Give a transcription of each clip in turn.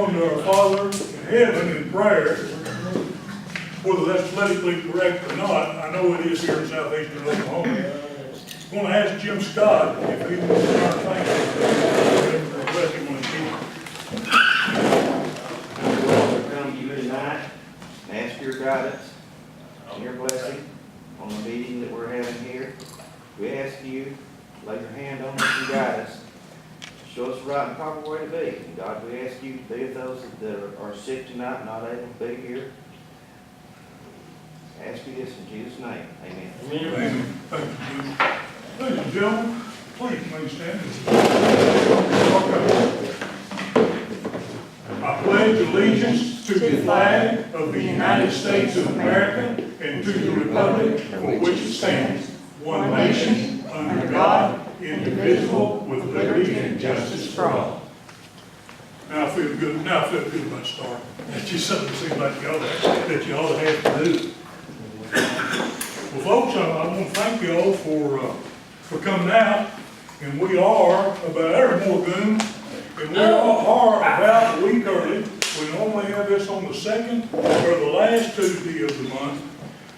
come to our Father in heaven in prayer, whether that's politically correct or not. I know it is here in southeastern Oklahoma. I'm going to ask Jim Scott if he wants to start thinking for a blessing on his kingdom. We want to come to you tonight and ask your guidance and your blessing on the meeting that we're having here. We ask you, lay your hand on us and guide us. Show us the right and proper way to be. And God, we ask you to be with those that are sick tonight, not able to be here. I ask you this in Jesus' name. Amen. Amen. Thank you, Jim. Ladies and gentlemen, please remain standing. I pledge allegiance to the flag of the United States of America and to the republic for which it stands, one nation, under God, indivisible, with liberty and justice for all. Now I feel good. Now I feel good about starting. That's just something that seems like that you ought to have to do. Well, folks, I want to thank you all for coming out. And we are about there more goon. And we are about a week early. We normally have this on the second or the last Tuesday of the month.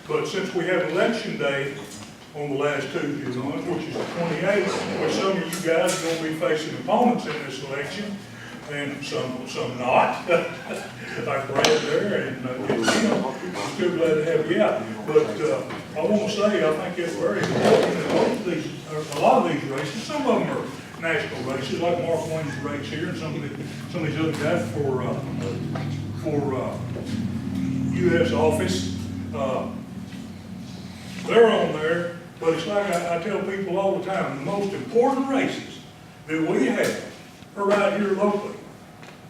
But since we have election day on the last Tuesday of the month, which is the 28th, which some of you guys are going to be facing opponents in this election, and some not, like Brad there, and I'm still glad to have you out. But I want to say, I think it's very important that most of these, or a lot of these races, some of them are national races, like Mark Wayne's race here, and some of these other guys for U.S. office. They're on there, but it's like I tell people all the time, the most important races that we have are right here locally.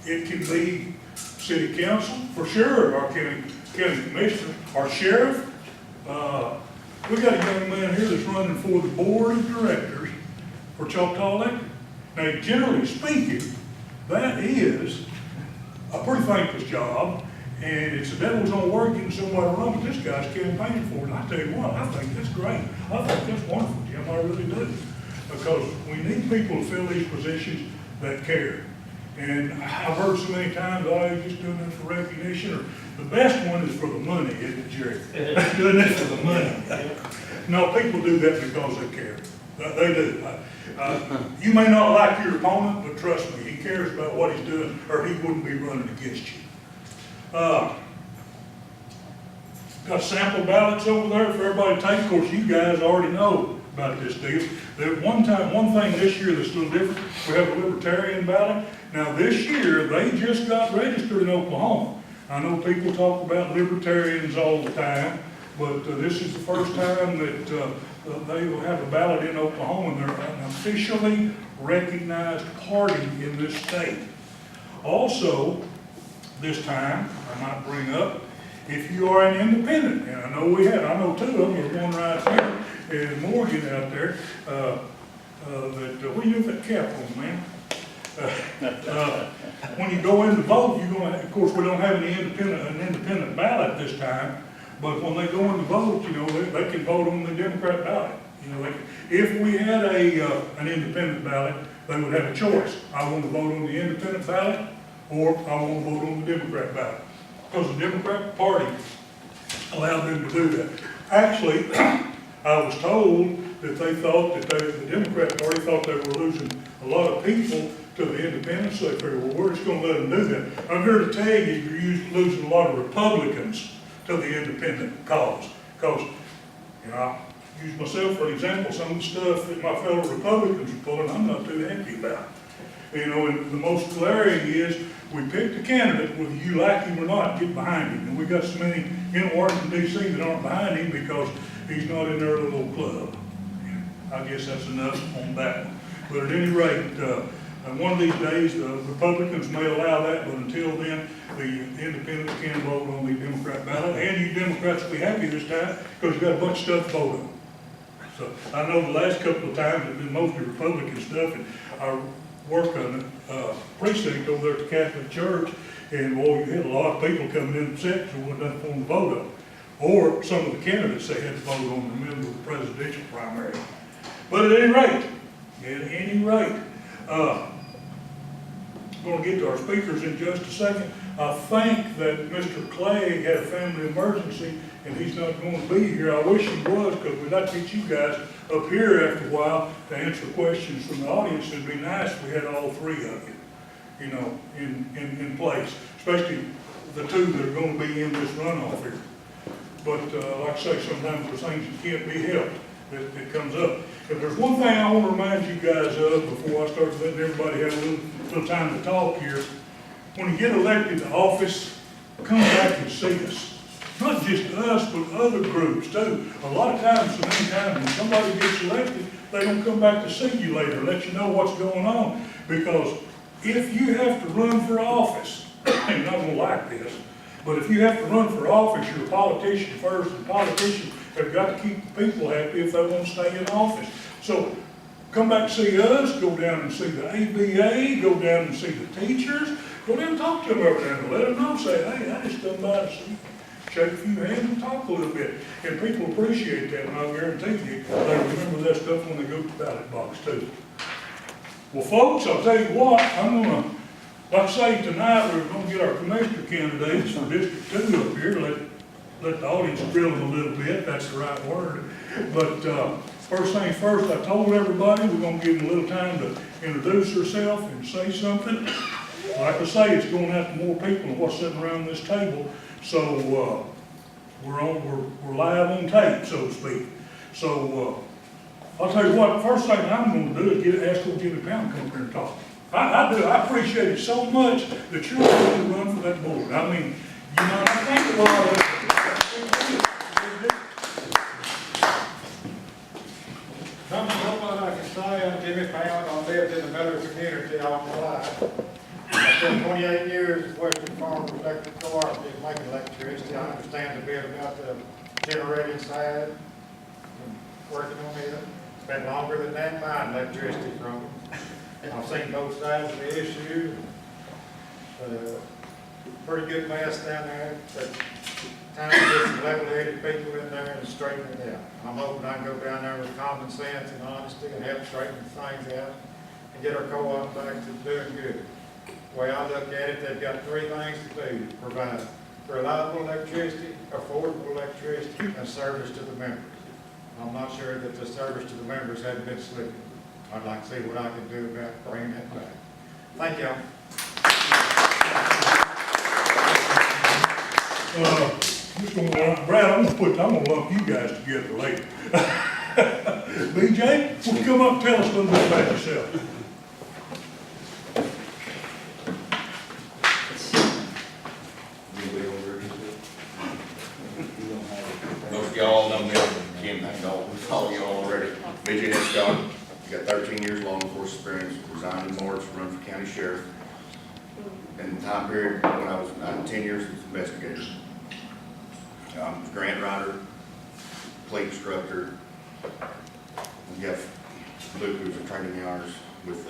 It can be city council, for sure, our county commissioner, our sheriff. We got a young man here that's running for the board of directors for Choctaw Electric. Now, generally speaking, that is a pretty thankless job, and it's the devil's own work getting somebody to run, but this guy's campaigning for it. And I tell you what, I think that's great. I think that's wonderful, Jim. I really do. Because we need people to fill these positions that care. And I've heard so many times, oh, you're just doing this for recognition, or the best one is for the money, isn't it, Jerry? Doing this for the money. No, people do that because they care. They do. You may not like your opponent, but trust me, he cares about what he's doing, or he wouldn't be running against you. Got sample ballots over there for everybody to take. Of course, you guys already know about this deal. One thing this year that's a little different, we have a libertarian ballot. Now this year, they just got registered in Oklahoma. I know people talk about libertarians all the time, but this is the first time that they will have a ballot in Oklahoma, and they're an officially recognized party in this state. Also, this time, I might bring up, if you are an independent, and I know two of them, there's one right here, and Morgan out there, what do you do with that cap on, man? When you go in to vote, you're going to, of course, we don't have an independent ballot this time, but when they go in to vote, you know, they can vote on the Democrat ballot. You know, if we had an independent ballot, they would have a choice. I want to vote on the independent ballot, or I want to vote on the Democrat ballot. Because the Democrat Party allowed them to do that. Actually, I was told that they thought that the Democrat Party thought they were losing a lot of people to the independents, so they figured, well, we're just going to let them do that. I'm here to tell you, you're losing a lot of Republicans to the independent cause. Because, you know, I use myself for an example, some of the stuff that my fellow Republicans are pulling, I'm not too happy about. You know, and the most glaring is we picked a candidate, whether you like him or not, get behind him. And we got so many in Washington, D.C. that aren't behind him because he's not in their little club. I guess that's enough on that one. But at any rate, one of these days, the Republicans may allow that, but until then, the independents can vote on the Democrat ballot. And you Democrats will be happy this time because you've got a bunch of stuff to vote on. So I know the last couple of times it's been mostly Republican stuff, and I work on a precinct over there at the Catholic Church, and boy, you had a lot of people coming in upset because there wasn't nothing for them to vote on. Or some of the candidates they had to vote on in the middle of the presidential primary. But at any rate, going to get to our speakers in just a second. I think that Mr. Clay had a family emergency and he's not going to be here. I wish he was, because we'd like to get you guys up here after a while to answer questions from the audience. It'd be nice if we had all three of you, you know, in place, especially the two that are going to be in this runoff here. But like I say, sometimes there's things that can't be helped that comes up. If there's one thing I want to remind you guys of before I start letting everybody have a little time to talk here, when you get elected to office, come back and see us. Not just us, but other groups too. A lot of times, so many times, when somebody gets elected, they don't come back to see you later, let you know what's going on. Because if you have to run for office, you're not gonna like this, but if you have to run for office, you're a politician first, and politicians have got to keep the people happy if they want to stay in office. So come back and see us, go down and see the ABA, go down and see the teachers, go down and talk to them over there and let them know, say, hey, I just come by to see you. Shake a few hands and talk a little bit. And people appreciate that, and I'll guarantee you, they remember that stuff when they go to the ballot box too. Well, folks, I'll tell you what, I'm gonna, like I say, tonight we're gonna get our commissioner candidates for District 2 up here, let the audience drill them a little bit, that's the right word. But first things first, I told everybody we're gonna give them a little time to introduce herself and say something. Like I say, it's going out to more people than what's sitting around this table. So we're live on tape, so to speak. So I'll tell you what, the first thing I'm going to do is ask old Jimmy Pound to come here and talk. I do. I appreciate it so much that you're going to run for that board. I mean, you know, I think a lot of it. Something I can say, I'm Jimmy Pound. I lived in the Miller community all my life. I spent 28 years at Western Farmers Electric Cooperative making electricity. I understand a bit about the generating side and working on it. It's been longer than that buying electricity from them. I've seen both sides of the issue. Pretty good mess down there, but time to get some level-headed people in there and straighten it out. I'm hoping I can go down there with common sense and honesty and help straighten things out and get our co-op back to doing good. The way I look at it, they've got three things to do: provide reliable electricity, affordable electricity, and service to the members. I'm not sure that the service to the members hasn't been slipping. I'd like to see what I can do about bringing that back. Thank y'all. Brad, I'm gonna lump you guys together later. BJ, will you come up and tell us a little bit about yourself? Most of y'all know me, Jim, I know all y'all already. BJ Scott, got 13 years law enforcement experience, resigned in March, run for county sheriff. In the time period when I was 10 years as investigator. Grant writer, plate instructor. We have Luke, who's a training hours with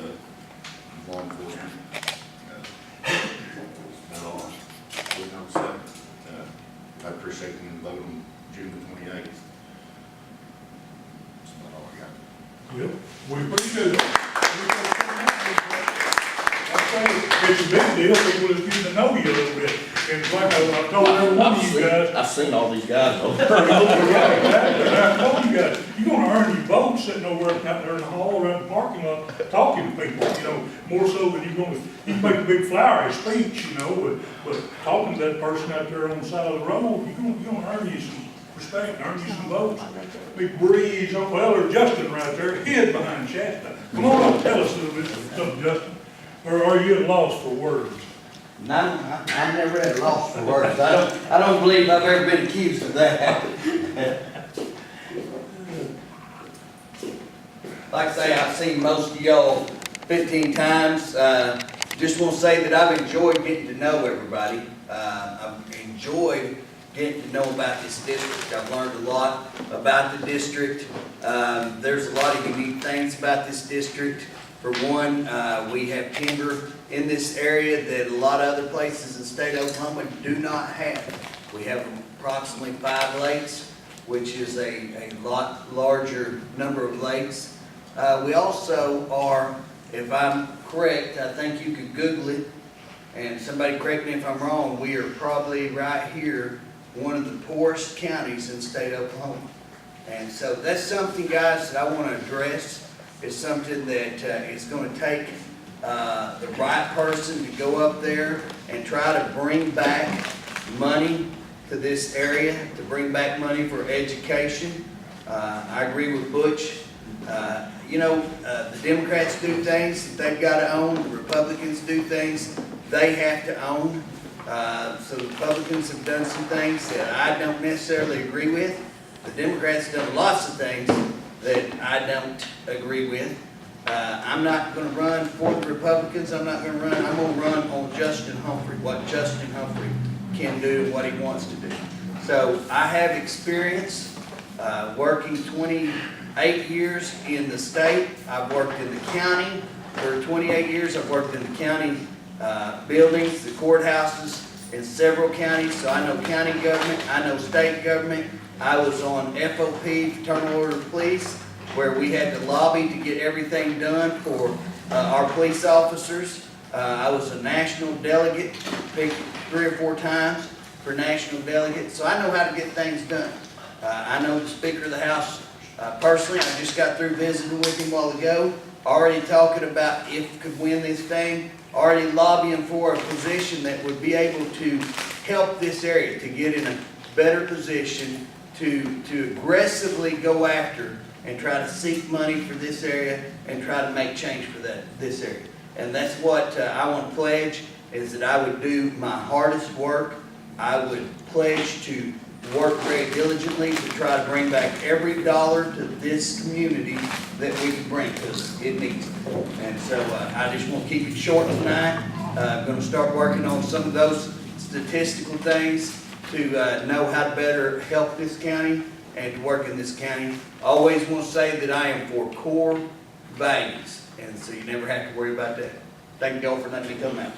law enforcement. I appreciate you voting on June the 28th. That's about all I got. Yep, we appreciate it. It's a big deal, people just getting to know you a little bit. And it's like I told every one of you guys. I've seen all these guys over Yeah, exactly. And I told you guys, you're gonna earn your vote sitting over out there in the hall or in the parking lot, talking to people, you know, more so than you can make a big flowery speech, you know, but talking to that person out there on the side of the road, you're gonna earn you some respect, earn you some votes. Big breeze, well, there's Justin right there, hid behind Shasta. Come on up, tell us a little bit something, Justin. Or are you at a loss for words? No, I've never had a loss for words. I don't believe I've ever been accused of that. Like I say, I've seen most of y'all 15 times. Just want to say that I've enjoyed getting to know everybody. I've enjoyed getting to know about this district. I've learned a lot about the district. There's a lot of unique things about this district. For one, we have timber in this area that a lot of other places in the state of Oklahoma do not have. We have approximately 5 lakes, which is a lot larger number of lakes. We also are, if I'm correct, I think you could Google it, and somebody correct me if I'm wrong, we are probably right here, one of the poorest counties in the state of Oklahoma. And so that's something, guys, that I want to address. It's something that is going to take the right person to go up there and try to bring back money to this area, to bring back money for education. I agree with Butch. The Democrats do things that they've got to own. The Republicans do things they have to own. So the Republicans have done some things that I don't necessarily agree with. The Democrats have done lots of things that I don't agree with. I'm not going to run for the Republicans. I'm not going to run. I'm going to run on Justin Humphrey, what Justin Humphrey can do and what he wants to do. So I have experience working 28 years in the state. I've worked in the county for 28 years. I've worked in the county buildings, the courthouses in several counties. So I know county government. I know state government. I was on FOP, Fraternal Order of Police, where we had to lobby to get everything done for our police officers. I was a national delegate, picked 3 or 4 times for national delegate, so I know how to get things done. I know the Speaker of the House personally. I just got through visiting with him a while ago, already talking about if we could win this thing, already lobbying for a position that would be able to help this area to get in a better position to aggressively go after and try to seek money for this area and try to make change for this area. And that's what I want to pledge, is that I would do my hardest work. I would pledge to work very diligently to try to bring back every dollar to this community that we can bring, because it needs it. And so I just want to keep it short tonight. I'm going to start working on some of those statistical things to know how to better help this county and to work in this county. I always want to say that I am for core values, and so you never have to worry about that. Thank you all for letting me come out.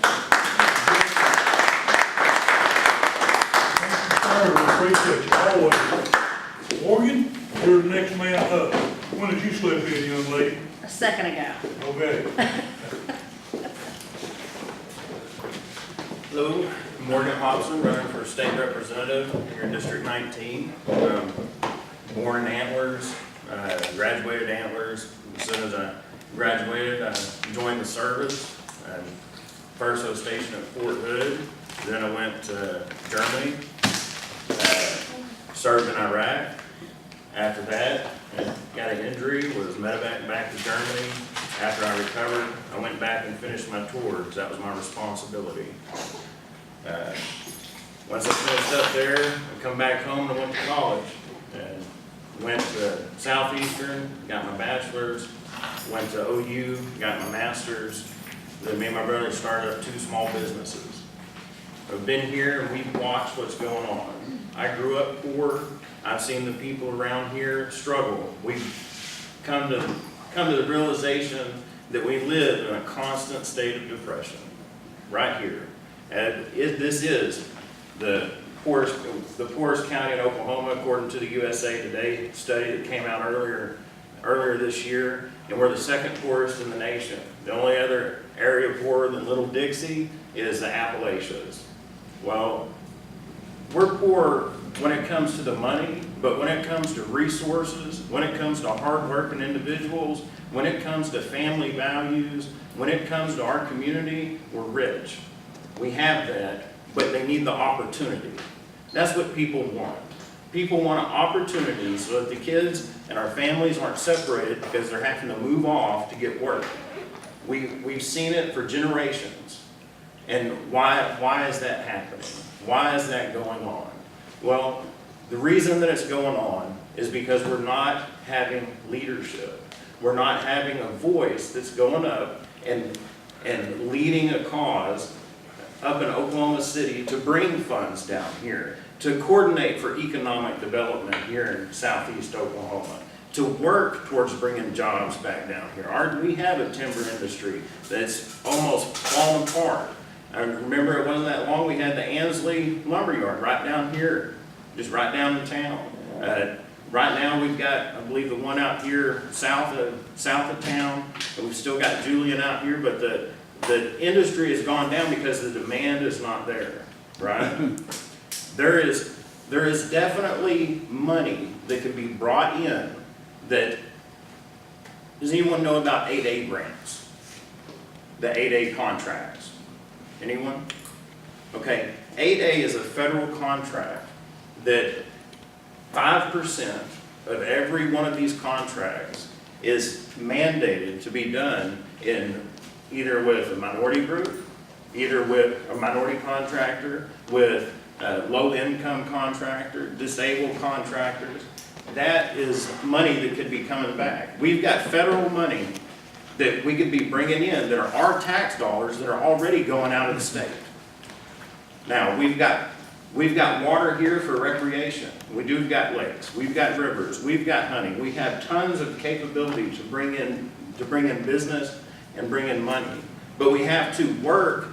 We appreciate you always. Morgan, you're the next man up. When did you slip in, young lady? A second ago. Okay. Hello, Morgan Hobson, running for state representative here in District 19. Born in Antlers, graduated Antlers. As soon as I graduated, I joined the service. First I was stationed at Fort Hood, then I went to Germany, served in Iraq. After that, I got an injury, was medevac back to Germany. After I recovered, I went back and finished my tour, because that was my responsibility. Once I finished up there, I come back home and went to college. And went to Southeastern, got my bachelor's, went to OU, got my master's. Then me and my brother started up 2 small businesses. I've been here and we've watched what's going on. I grew up poor. I've seen the people around here struggle. We've come to the realization that we live in a constant state of depression, right here. And this is the poorest county in Oklahoma, according to the USA Today study that came out earlier this year, and we're the 2nd poorest in the nation. The only other area poorer than Little Dixie is the Appalachians. Well, we're poor when it comes to the money, but when it comes to resources, when it comes to hardworking individuals, when it comes to family values, when it comes to our community, we're rich. We have that, but they need the opportunity. That's what people want. People want an opportunity so that the kids and our families aren't separated because they're having to move off to get work. We've seen it for generations. And why is that happening? Why is that going on? Well, the reason that it's going on is because we're not having leadership. We're not having a voice that's going up and leading a cause up in Oklahoma City to bring funds down here, to coordinate for economic development here in southeast Oklahoma, to work towards bringing jobs back down here. We have a timber industry that's almost fallen apart. I remember it wasn't that long, we had the Ansley lumberyard right down here, just right down in town. Right now, we've got, I believe, the one out here south of town, and we've still got Julian out here, but the industry has gone down because the demand is not there, right? There is definitely money that can be brought in that, does anyone know about 8A grants? The 8A contracts? Anyone? Okay, 8A is a federal contract that 5% of every one of these contracts is mandated to be done in either with a minority group, either with a minority contractor, with a low-income contractor, disabled contractors. That is money that could be coming back. We've got federal money that we could be bringing in that are our tax dollars that are already going out of the state. Now, we've got water here for recreation. We've got lakes, we've got rivers, we've got hunting. We have tons of capability to bring in business and bring in money. But we have to work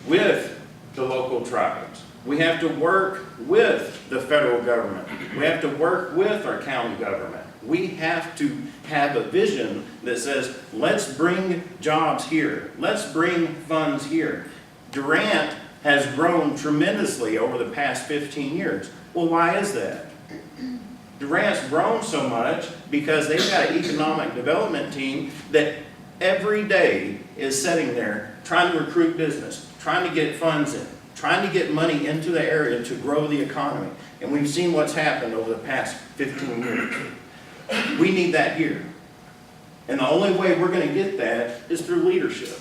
with the local tribes. We have to work with the federal government. We have to work with our county government. We have to have a vision that says, let's bring jobs here. Let's bring funds here. Durant has grown tremendously over the past 15 years. Well, why is that? Durant's grown so much because they've got an economic development team that every day is sitting there trying to recruit business, trying to get funds in, trying to get money into the area to grow the economy. And we've seen what's happened over the past 15 years. We need that here. And the only way we're going to get that is through leadership.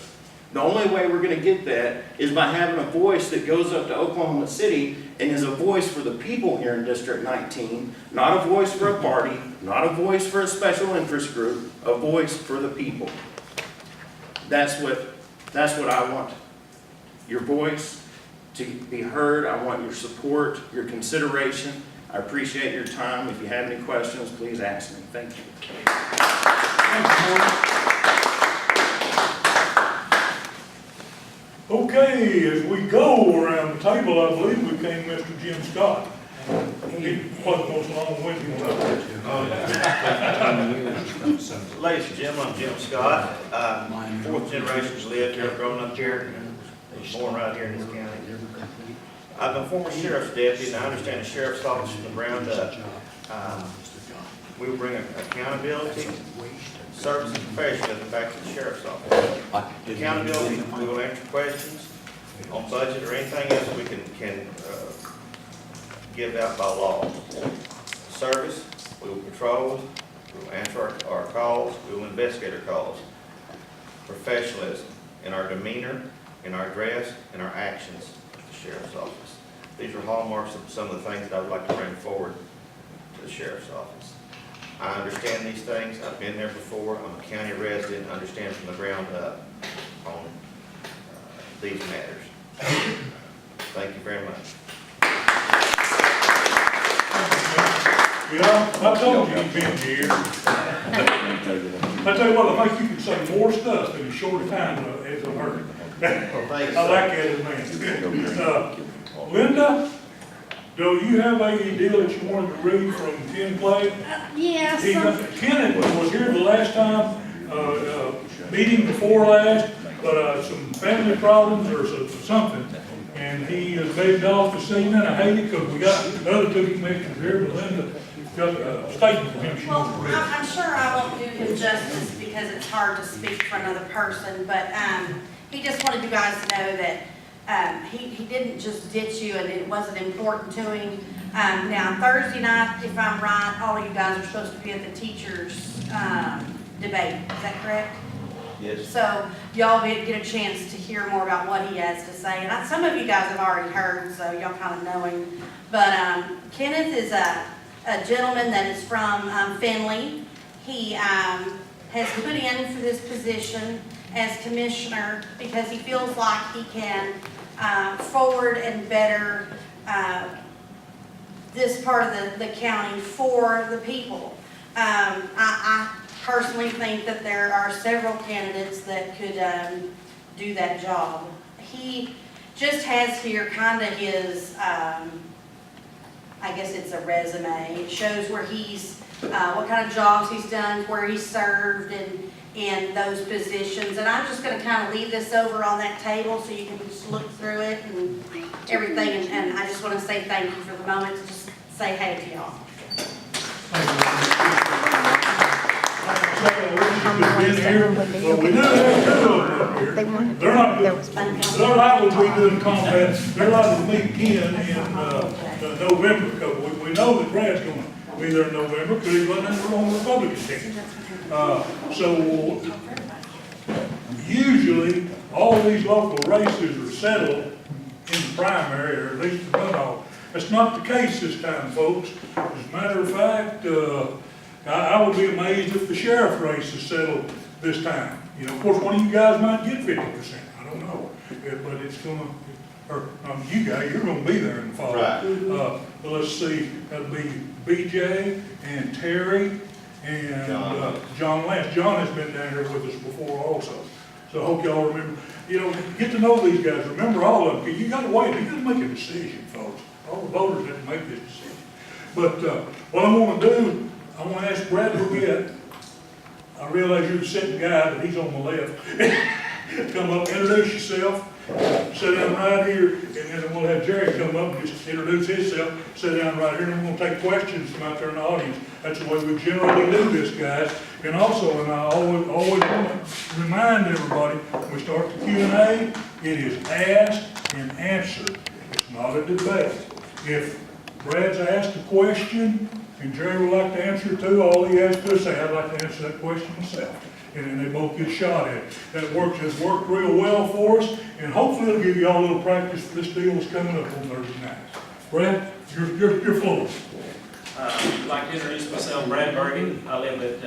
The only way we're going to get that is by having a voice that goes up to Oklahoma City and is a voice for the people here in District 19, not a voice for a party, not a voice for a special interest group, a voice for the people. That's what I want. Your voice to be heard. I want your support, your consideration. I appreciate your time. If you have any questions, please ask me. Thank you. Okay, as we go around the table, I believe we came Mr. Jim Scott. He wasn't most long-winded one. Ladies and gentlemen, I'm Jim Scott. Fourth generation's lived here, grown up here, born right here in this county. I'm a former sheriff's deputy, and I understand the sheriff's office from the ground up. We will bring accountability, service, and professionalism back to the sheriff's office. Accountability, we will answer questions on budget or anything else we can give out by law. Service, we will patrol, we will answer our calls, we will investigate our calls. Professionalism in our demeanor, in our dress, in our actions at the sheriff's office. These are hallmarks of some of the things that I would like to bring forward to the sheriff's office. I understand these things. I've been there before. I'm a county resident. I understand from the ground up on these matters. Thank you very much. Yeah, I told you he'd been here. I tell you what, I think you can say more stuff in a shorter time as I've heard. Well, thank you, I like that as man. Linda, do you have a deal that you wanted to read from Ken Clay? Yes. Ken was here the last time, meeting before last, but some family problems or something. And he is begged off this evening. I hate it because we got the other two commissioners here, but Linda got a statement from him she Well, wants to read. I'm sure I won't do him justice because it's hard to speak for another person, but he just wanted you guys to know that he didn't just ditch you and it wasn't important to him. Now, Thursday night, if I'm right, all of you guys are supposed to be at the teachers' debate. Is that correct? Yes. So y'all get a chance to hear more about what he has to say. And some of you guys have already heard, so y'all kind of know him. But Kenneth is a gentleman that is from Findlay. He has put in for this position as commissioner because he feels like he can forward and better this part of the county for the people. I personally think that there are several candidates that could do that job. He just has here kind of his I guess it's a resume. It shows where he's, what kind of jobs he's done, where he's served, and those positions. And I'm just gonna kind of leave this over on that table so you can just look through it and everything. And I just want to say thank you for the moment to just say hey to y'all. They're liable to be doing combat, they're liable to meet again in November, because we know that Brad's going to be there in November, because he's running for on the Republican ticket. So usually, all these local races are settled in the primary, or at least the runoff. That's not the case this time, folks. As a matter of fact, I would be amazed if the sheriff race is settled this time. You know, of course, one of you guys might get 50%, I don't know, but it's gonna, or, you guys, you're gonna be there in the fall. Right. Let's see, that'll be BJ and Terry and John Lance. John has been down here with us before also, so I hope y'all remember, you know, get to know these guys, remember all of them, because you gotta wait, you gotta make a decision, folks. All the voters have to make this decision. But what I'm gonna do, I'm gonna ask Brad Burgett. I realize you're the second guy, but he's on my left. Come up, introduce yourself, sit down right here, and then we'll have Jerry come up and just introduce himself, sit down right here, and we're gonna take questions from out there in the audience. That's the way we generally do this, guys. And also, and I always want to remind everybody, when we start the Q&A, it is asked and answered. It's not a debate. If Brad's asked a question, and Jerry would like to answer too, all he has to say, I'd like to answer that question myself. And then they both get shot at. That has worked real well for us, and hopefully it'll give you all a little practice for this deal that's coming up on Thursday night. Brad, your floor. I'd like to introduce myself, Brad Bergen. I live at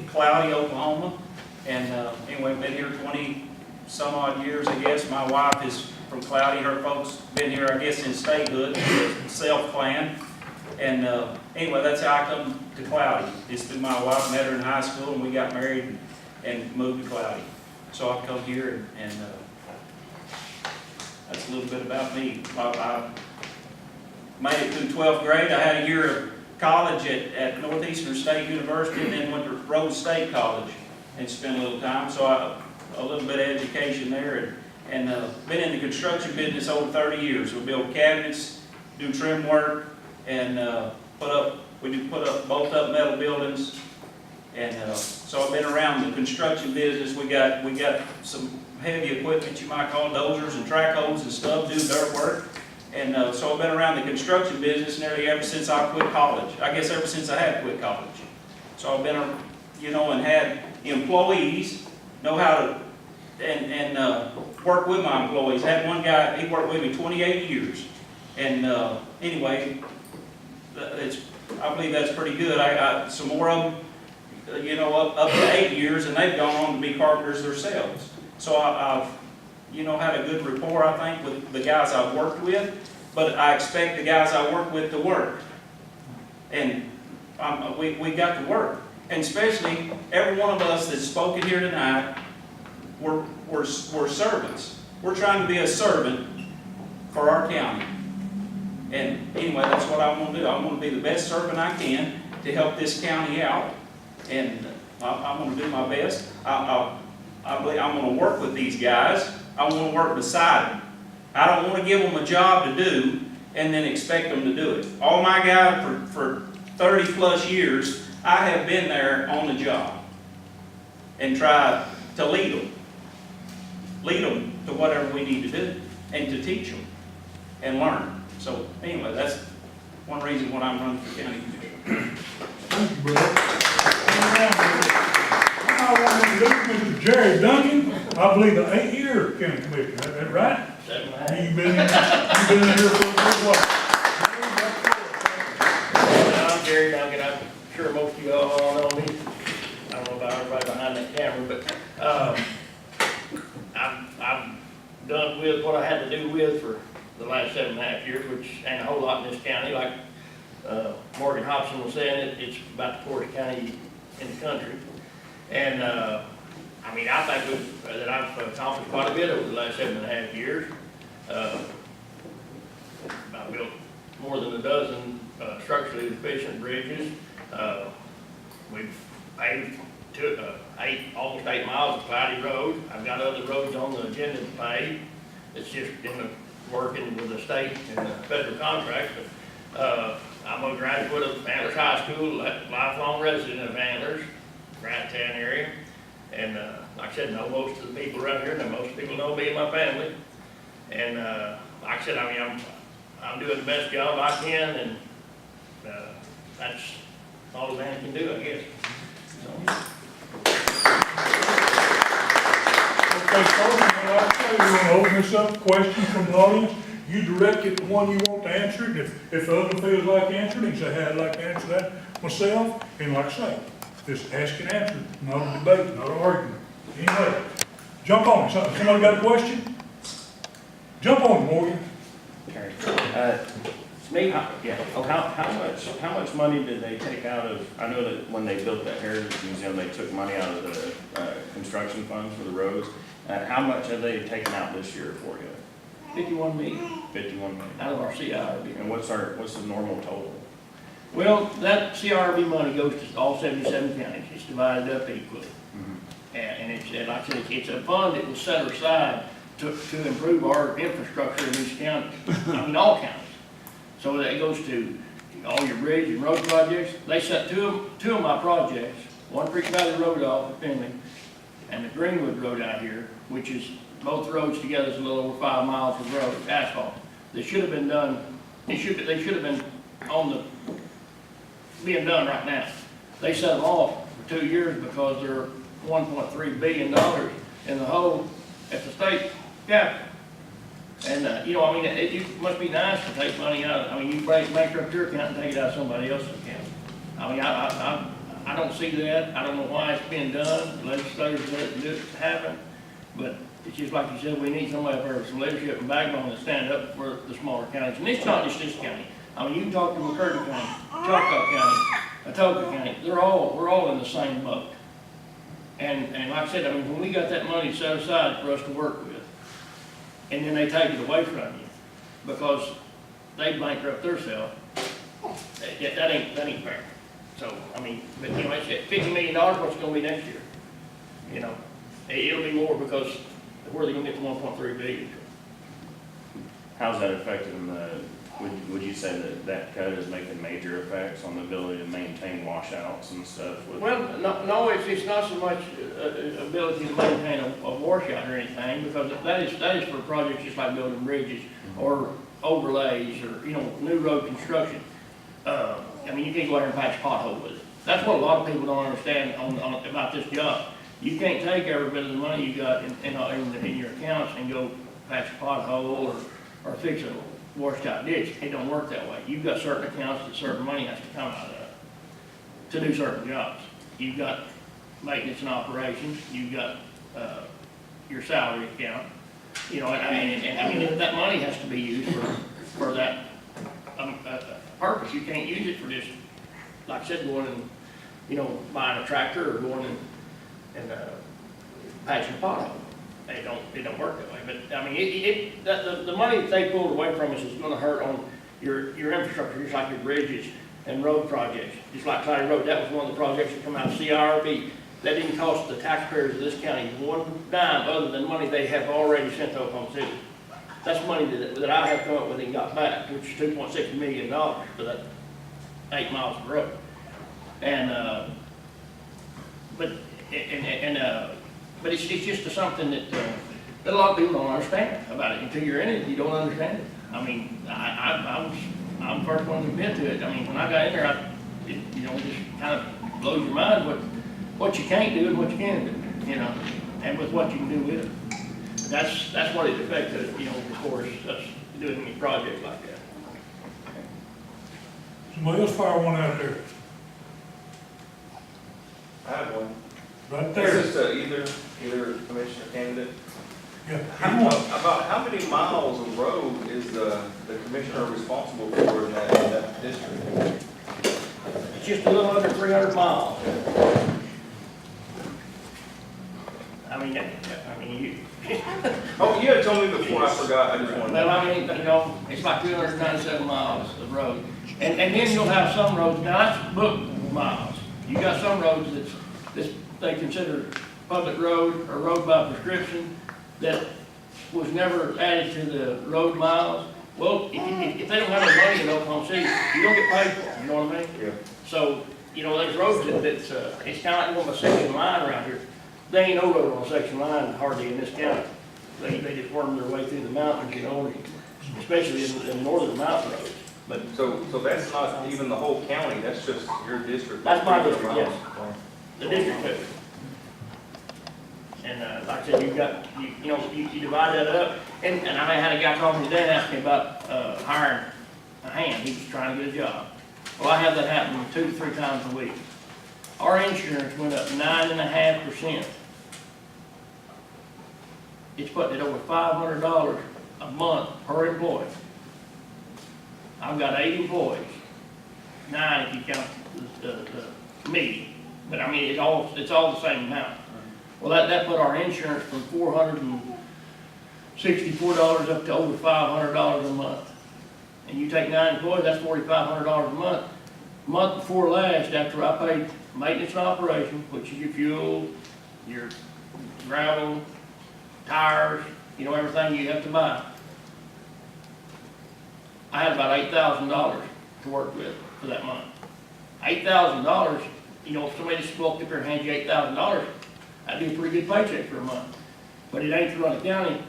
Cloudy, Oklahoma, and anyway, been here 20-some odd years, I guess. My wife is from Cloudy. Her folks been here, I guess, in statehood, self-planned. And anyway, that's how I come to Cloudy. It's through my wife, met her in high school, and we got married and moved to Cloudy. So I've come here, and that's a little bit about me. I made it through 12th grade. I had a year of college at Northeastern State University, and then went to Rhodes State College and spent a little time. So a little bit of education there, and been in the construction business over 30 years. We build cabinets, do trim work, and put up bolt up metal buildings, and so I've been around the construction business. We got some heavy equipment, you might call dozers and track holes and stuff, do dirt work, and so I've been around the construction business nearly ever since I quit college. I guess ever since I had quit college. So I've been, you know, and had employees, know how to and work with my employees. Had one guy, he worked with me 28 years, and anyway. I believe that's pretty good. I got some more of them, you know, up to 8 years, and they've gone on to be carpenters themselves. So I've, you know, had a good rapport, I think, with the guys I've worked with, but I expect the guys I work with to work. And we got to work. And especially, every one of us that's spoken here tonight, we're servants. We're trying to be a servant for our county. And anyway, that's what I want to do. I want to be the best servant I can to help this county out, and I'm going to do my best. I believe I'm going to work with these guys. I want to work beside them. I don't want to give them a job to do and then expect them to do it. All my guys for 30 plus years, I have been there on the job and tried to lead them to whatever we need to do, and to teach them and learn. So anyway, that's one reason why I'm running for county commissioner. Thank you, brother. I want to introduce Mr. Jerry Duncan, I believe the 8-year county commissioner, is that right? You've been in here for a good while. I'm Jerry Duncan. I'm sure most of you all know me. I don't know about everybody behind that camera, but I've done with what I had to do with for the last 7.5 years, which ain't a whole lot in this county. Like Morgan Hobson was saying, it's about the poorest county in the country. And I mean, I think that I've accomplished quite a bit over the last 7.5 years. I built more than a dozen structurally deficient bridges. We've paved almost 8 miles of Cloudy Road. I've got other roads on the agenda to pave. It's just in the working with the state and the federal contract. But I'm a graduate of Antlers High School, lifelong resident of Antlers, Grant Town area. And like I said, know most of the people around here, and most people know me and my family. And like I said, I mean, I'm doing the best job I can, and that's all a man can do, I guess. Okay, folks, like I say, we're gonna open this up, questions from the audience. You direct it to one you want to answer, and if the other feels like answering, you say, hey, I'd like to answer that myself, and like I say, just ask and answer, not a debate, not an argument. Anyway, jump on it. Somebody got a question? Jump on it, Morgan. Me, how much money did they take out of, I know that when they built that Heritage Museum, they took money out of the construction funds for the roads. How much have they taken out this year for you? 51 million 51 million. out of our CIRB. And what's the normal total? Well, that CRB money goes to all 77 counties. It's divided up equally. And it's, like I said, it's a fund that was set aside to improve our infrastructure in these counties, I mean, all counties. So that goes to all your bridge and road projects. They set two of my projects, one Creek Valley Road off of Finley, and the Greenwood Road out here, which is, both roads together is a little over 5 miles of road, asphalt. They should have been done, they should have been being done right now. They set them off for 2 years because they're $1.3 billion in the hole at the state capital. And, you know, I mean, it must be nice to take money out. I mean, you bankrupt your account and take it out of somebody else's account. I mean, I don't see that. I don't know why it's being done. The legislators let it happen. But it's just like you said, we need somebody for some leadership and backbone to stand up for the smaller counties. And it's not just this county. I mean, you can talk to McCurdy County, Choctaw County, Atoka County. We're all in the same boat. And like I said, I mean, when we got that money set aside for us to work with, and then they take it away from you because they bankrupt themselves, that ain't fair. So, I mean, but you know, it's at $50 million, what's it gonna be next year? You know, it'll be more because where are they gonna get the 1.3 billion? How's that affecting would you say that cut is making major effects on the ability to maintain washouts and stuff? Well, no, it's not so much ability to maintain a washout or anything, because that is for projects just like building bridges or overlays or, you know, new road construction. I mean, you can't go out there and patch a pothole with it. That's what a lot of people don't understand about this job. You can't take every bit of the money you got in your accounts and go patch a pothole or fix a washed out ditch. It don't work that way. You've got certain accounts that certain money has to come out of to do certain jobs. You've got maintenance and operations. You've got your salary account. You know, I mean, that money has to be used for that purpose. You can't use it for just, like I said, going and, you know, buying a tractor or going and patching a pothole. It don't work that way. But I mean, the money that they pulled away from us is going to hurt on your infrastructure, just like your bridges and road projects. Just like Cloudy Road, that was one of the projects that come out of CIRB. That didn't cost the taxpayers of this county one dime other than money they have already sent to Oklahoma City. That's money that I have come up with and got back, which is $2.6 million for that 8 miles of road. And but it's just something that a lot of people don't understand about it. Until you're in it, you don't understand it. I mean, I'm the first one to admit to it. I mean, when I got in there, it just kind of blows your mind what you can't do and what you can do, you know, and with what you can do with it. That's what it affected, you know, of course, us doing any projects like that. Somebody else fire one out there. I have one. Right there. Is this either commissioner candidate? Yeah. About how many miles of road is the commissioner responsible for in that district? It's just a little under 300 miles. I mean, you. Oh, you had told me before, I forgot, I just wanted Well, to. I mean, you know, it's like 297 miles of road. And then you'll have some roads, now that's book miles. You got some roads that's, they consider public road or road by prescription that was never added to the road miles. Well, if they don't have any money in Oklahoma City, you don't get paid for them, you know what I mean? Yeah. So, you know, there's roads it's kind of like a section line around here. They ain't no road on a section line hardly in this county. They just worm their way through the mountains, you know, especially in northern mountain roads. But So that's not even the whole county, that's just your district? That's my 300 district, miles. yes. The district too. And, like I said, you divide that up, and I had a guy call me today and ask me about, hiring a hand, he was trying to get a job. Well, I have that happen 2 to 3 times a week. Our insurance went up 9.5%. It's putting it over $500 a month per employee. I've got 8 employees, 9 if you count the me, but I mean, it's all the same amount. Well, that put our insurance from $464 up to over $500 a month. And you take 9 employees, that's $4,500 a month. Month before last, after I paid maintenance and operation, which is your fuel, your gravel, tires, you know, everything you have to buy, I had about $8,000 to work with for that month. $8,000, you know, if somebody just walked up there and handed you $8,000, that'd be a pretty good paycheck for a month. But it ain't to run a county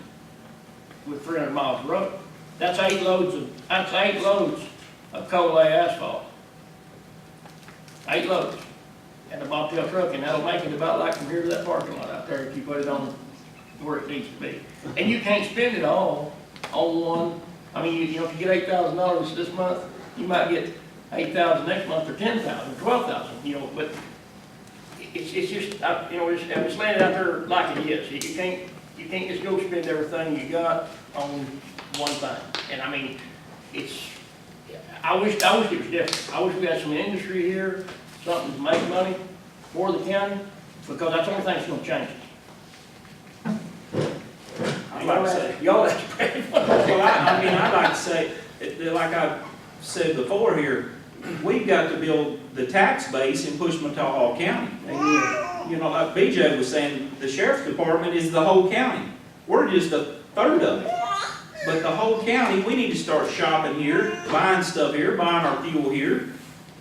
with 300 miles of road. That's 8 loads of coal lay asphalt. 8 loads. And a bobtail truck, and that'll make it about like from here to that parking lot out there if you put it on where it needs to be. And you can't spend it all on one. I mean, you know, if you get $8,000 this month, you might get $8,000 next month, or $10,000, $12,000, you know, but it's just, you know, I'm just laying it out there like it is. You can't just go spend everything you got on one thing. And I mean, I wish it was different. I wish we had some industry here, something to make money for the county, because that's the only thing that's gonna change it. I'd like to say, Y'all that's pretty well, I mean, I'd like to say, like I said before here, we've got to build the tax base in Push4America County. And, you know, like BJ was saying, the sheriff's department is the whole county. We're just a third of it. But the whole county, we need to start shopping here, buying stuff here, buying our fuel here,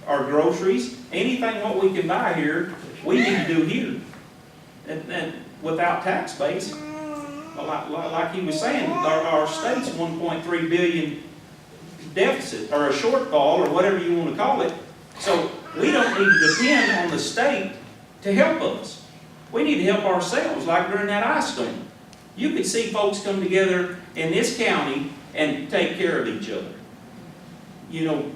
our groceries, anything what we can buy here, we need to do here. And without tax base, like he was saying, our state's 1.3 billion deficit, or a shortfall, or whatever you want to call it. So we don't need to depend on the state to help us. We need to help ourselves, like during that ice storm. You could see folks come together in this county and take care of each other. You know,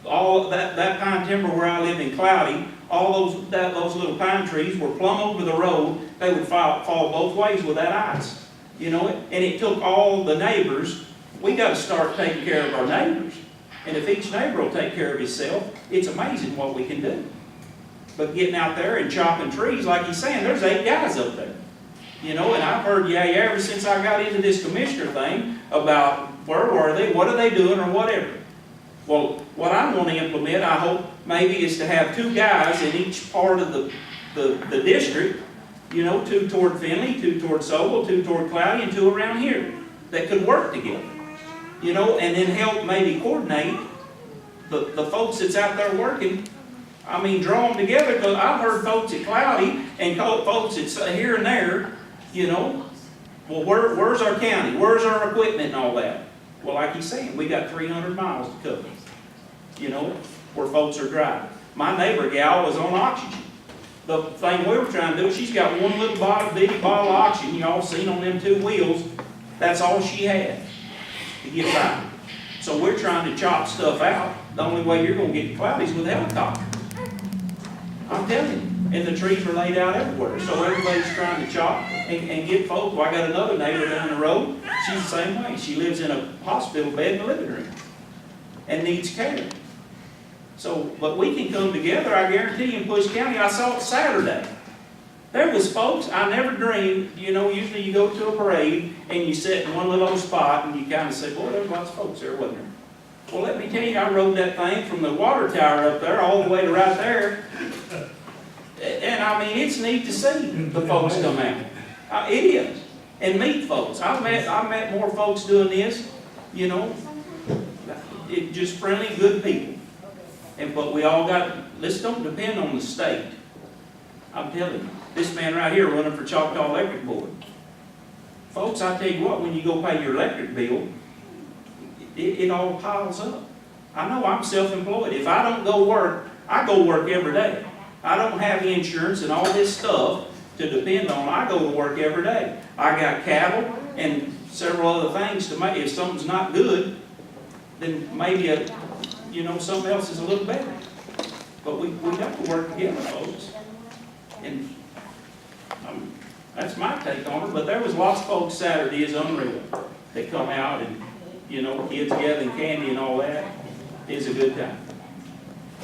all that pine timber where I live in Cloudy, all those little pine trees were plumb over the road. They would fall both ways with that ice. You know, and it took all the neighbors. We got to start taking care of our neighbors. And if each neighbor will take care of himself, it's amazing what we can do. But getting out there and chopping trees, like he's saying, there's 8 guys up there. You know, and I've heard ever since I got into this commissioner thing about where were they, what are they doing, or whatever. Well, what I want to implement, I hope, maybe is to have 2 guys in each part of the district. You know, 2 toward Finley, 2 toward Sobel, 2 toward Cloudy, and 2 around here that could work together. You know, and then help maybe coordinate the folks that's out there working. I mean, draw them together, because I've heard folks at Cloudy and folks at here and there, you know, well, where's our county? Where's our equipment and all that? Well, like he's saying, we got 300 miles to cover, you know, where folks are driving. My neighbor gal was on oxygen. The thing we were trying to do, she's got one little bitty bottle of oxygen, you all seen on them 2 wheels. That's all she had to get by. So we're trying to chop stuff out. The only way you're going to get to Cloudy is with a helicopter. I'm telling you. And the trees are laid out everywhere. So everybody's trying to chop and get folks. Well, I got another neighbor down the road. She's the same way. She lives in a hospital bed in the living room and needs care. So, but we can come together, I guarantee you, in Push County. I saw it Saturday. There was folks, I never dreamed, you know, usually you go to a parade and you sit in one little old spot and you kind of say, boy, there's lots of folks there, wasn't there? Well, let me tell you, I rode that thing from the water tower up there all the way to right there. And I mean, it's neat to see the folks come out. It is. And meet folks. I met more folks doing this, you know, just friendly, good people. But we all got, this don't depend on the state. I'm telling you, this man right here running for Choctaw Electric Board. Folks, I tell you what, when you go pay your electric bill, it all piles up. I know I'm self-employed. If I don't go work, I go work every day. I don't have insurance and all this stuff to depend on. I go to work every day. I got cattle and several other things to make. If something's not good, then maybe you know, something else is a little better. But we got to work together, folks. And that's my take on it. But there was lots of folks Saturday is unreal. They come out and, you know, kids gathering candy and all that. It's a good time.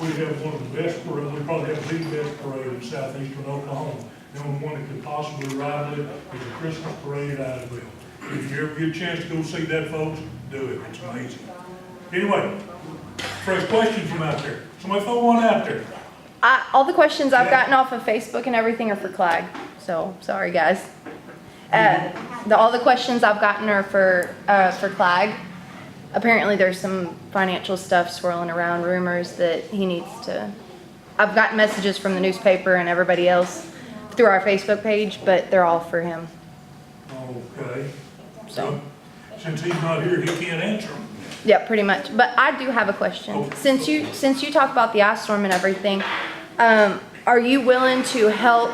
We have one of the best parades, we probably have the best parade in southeastern Oklahoma. The only one that could possibly rival it is the Christmas parade at Idaho. If you ever get a chance to go see that, folks, do it. It's amazing. Anyway, fresh questions from out there. Somebody throw one out there. All the questions I've gotten off of Facebook and everything are for Clag, so sorry guys. All the questions I've gotten are for Clag. Apparently there's some financial stuff swirling around, rumors that he needs to. I've gotten messages from the newspaper and everybody else through our Facebook page, but they're all for him. Okay. So, Since he's not here, he can't answer them. yeah, pretty much. But I do have a question. Okay. Since you talk about the ice storm and everything, are you willing to help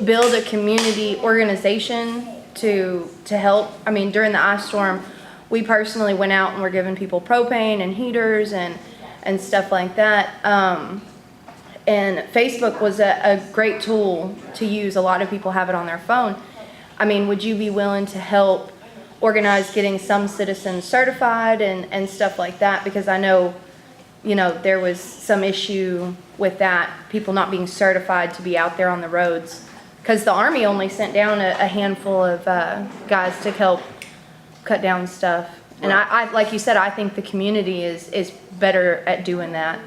build a community organization to help? I mean, during the ice storm, we personally went out and were giving people propane and heaters and stuff like that. And Facebook was a great tool to use. A lot of people have it on their phone. I mean, would you be willing to help organize getting some citizens certified and stuff like that? Because I know, you know, there was some issue with that, people not being certified to be out there on the roads. Because the Army only sent down a handful of guys to help cut down stuff. And I like you said, I think the community is better at doing that.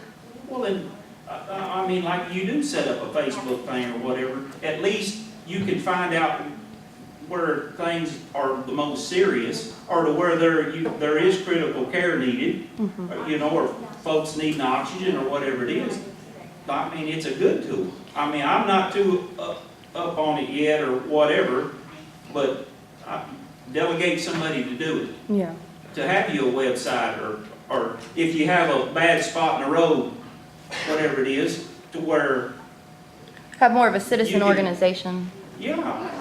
Well, then, I mean, like you do set up a Facebook thing or whatever, at least you can find out where things are the most serious, or to where there is critical care needed, you know, or folks need oxygen or whatever it is. I mean, it's a good tool. I mean, I'm not too up on it yet or whatever, but delegate somebody to do it. Yeah. To have you a website, or if you have a bad spot in the road, whatever it is, to where, Have more of a citizen You can- organization. yeah,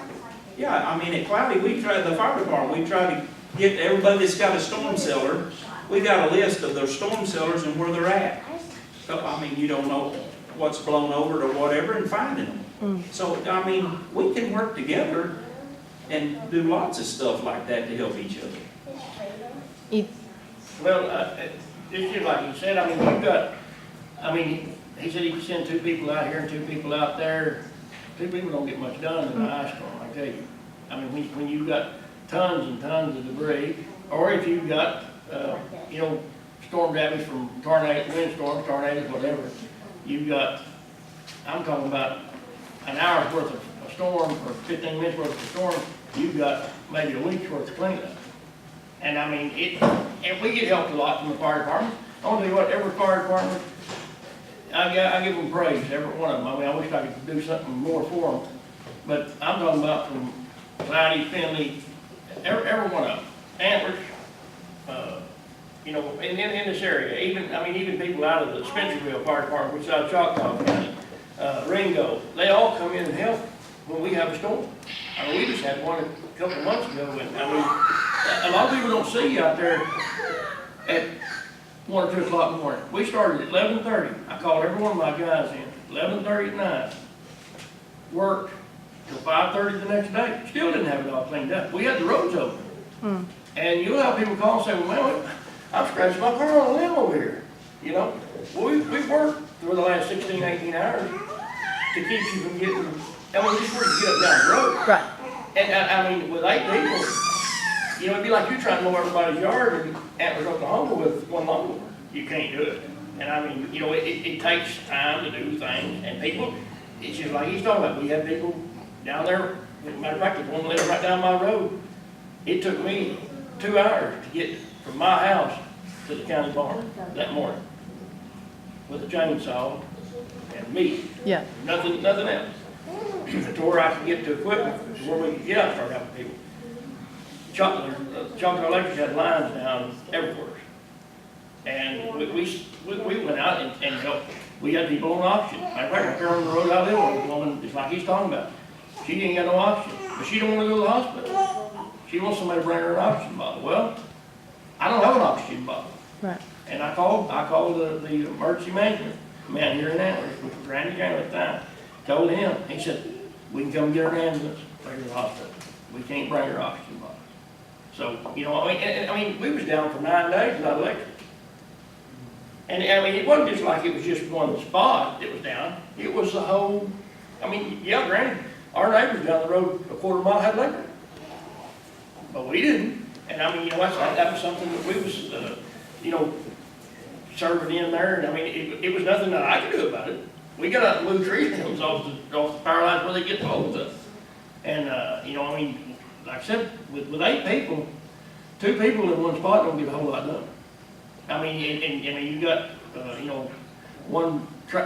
I mean, at Cloudy, the fire department, we try to get everybody that's got a storm cellar, we got a list of their storm cellars and where they're at. So, I mean, you don't know what's blown over or whatever, and finding them. So, I mean, we can work together and do lots of stuff like that to help each other. Well, it's just like you said, I mean, he said he could send 2 people out here and 2 people out there. 2 people don't get much done in an ice storm, I tell you. I mean, when you've got tons and tons of debris, or if you've got, you know, storm damage from windstorms, tornadoes, whatever, you've got, I'm talking about an hour's worth of a storm or 15 minutes worth of a storm, you've got maybe a week's worth of cleanup. And I mean, and we get helped a lot from the fire department. I'll tell you what, every fire department, I give them praise, every one of them. I mean, I wish I could do something more for them. But I'm talking about from Cloudy, Finley, every one of them. Antlers, you know, in this area, even people out of the Spencerville Fire Department, which is out of Choctaw County, Ringo, they all come in and help when we have a storm. I mean, we just had one a couple of months ago, and I mean, a lot of people don't see you out there at 1 or 2 o'clock in the morning. We started at 11:30. I called every one of my guys in, 11:30 at night. Worked till 5:30 the next day. Still didn't have it all cleaned up. We had the roads open. And you'll have people call and say, well, man, I've scratched my car on a limb over here. You know, well, we've worked for the last 16, 18 hours to keep you from getting I mean, just where you get up down the road. Right. And I mean, with 8 people, you know, it'd be like you trying to mow everybody's yard in Antlers, Oklahoma with one lawnmower. You can't do it. And I mean, you know, it takes time to do things, and people, it's just like he's talking about, we have people down there, as a matter of fact, there's one living right down my road. It took me 2 hours to get from my house to the county barn that morning with a chainsaw and meat, Yeah. nothing else. To where I could get to equipment, where we could get out and start helping people. Chocolate Electric had lines down everywhere. And we went out and helped. We had people on auction. Matter of fact, I on the road I live on, a woman, just like he's talking about. She ain't got no option, but she don't want to go to the hospital. She wants somebody to bring her an oxygen bottle. Well, I don't have an oxygen bottle. Right. And I called the emergency management man here in Antlers, which was Randy Graham at the time. Told him, he said, we can come get her an ambulance, bring her to the hospital. We can't bring her oxygen bottle. So, you know, I mean, we was down for 9 days without electric. And I mean, it wasn't just like it was just one spot that was down. It was the whole, I mean, yeah, granted, our neighbors down the road a quarter mile had electric. But we didn't. And I mean, you know, that was something that we was, you know, serving in there. And I mean, it was nothing that I could do about it. We got out and moved tree limbs off the power lines where they get the poles up. And, you know, I mean, like I said, with 8 people, 2 people in one spot don't get a whole lot done. I mean, and I mean, you got, you know,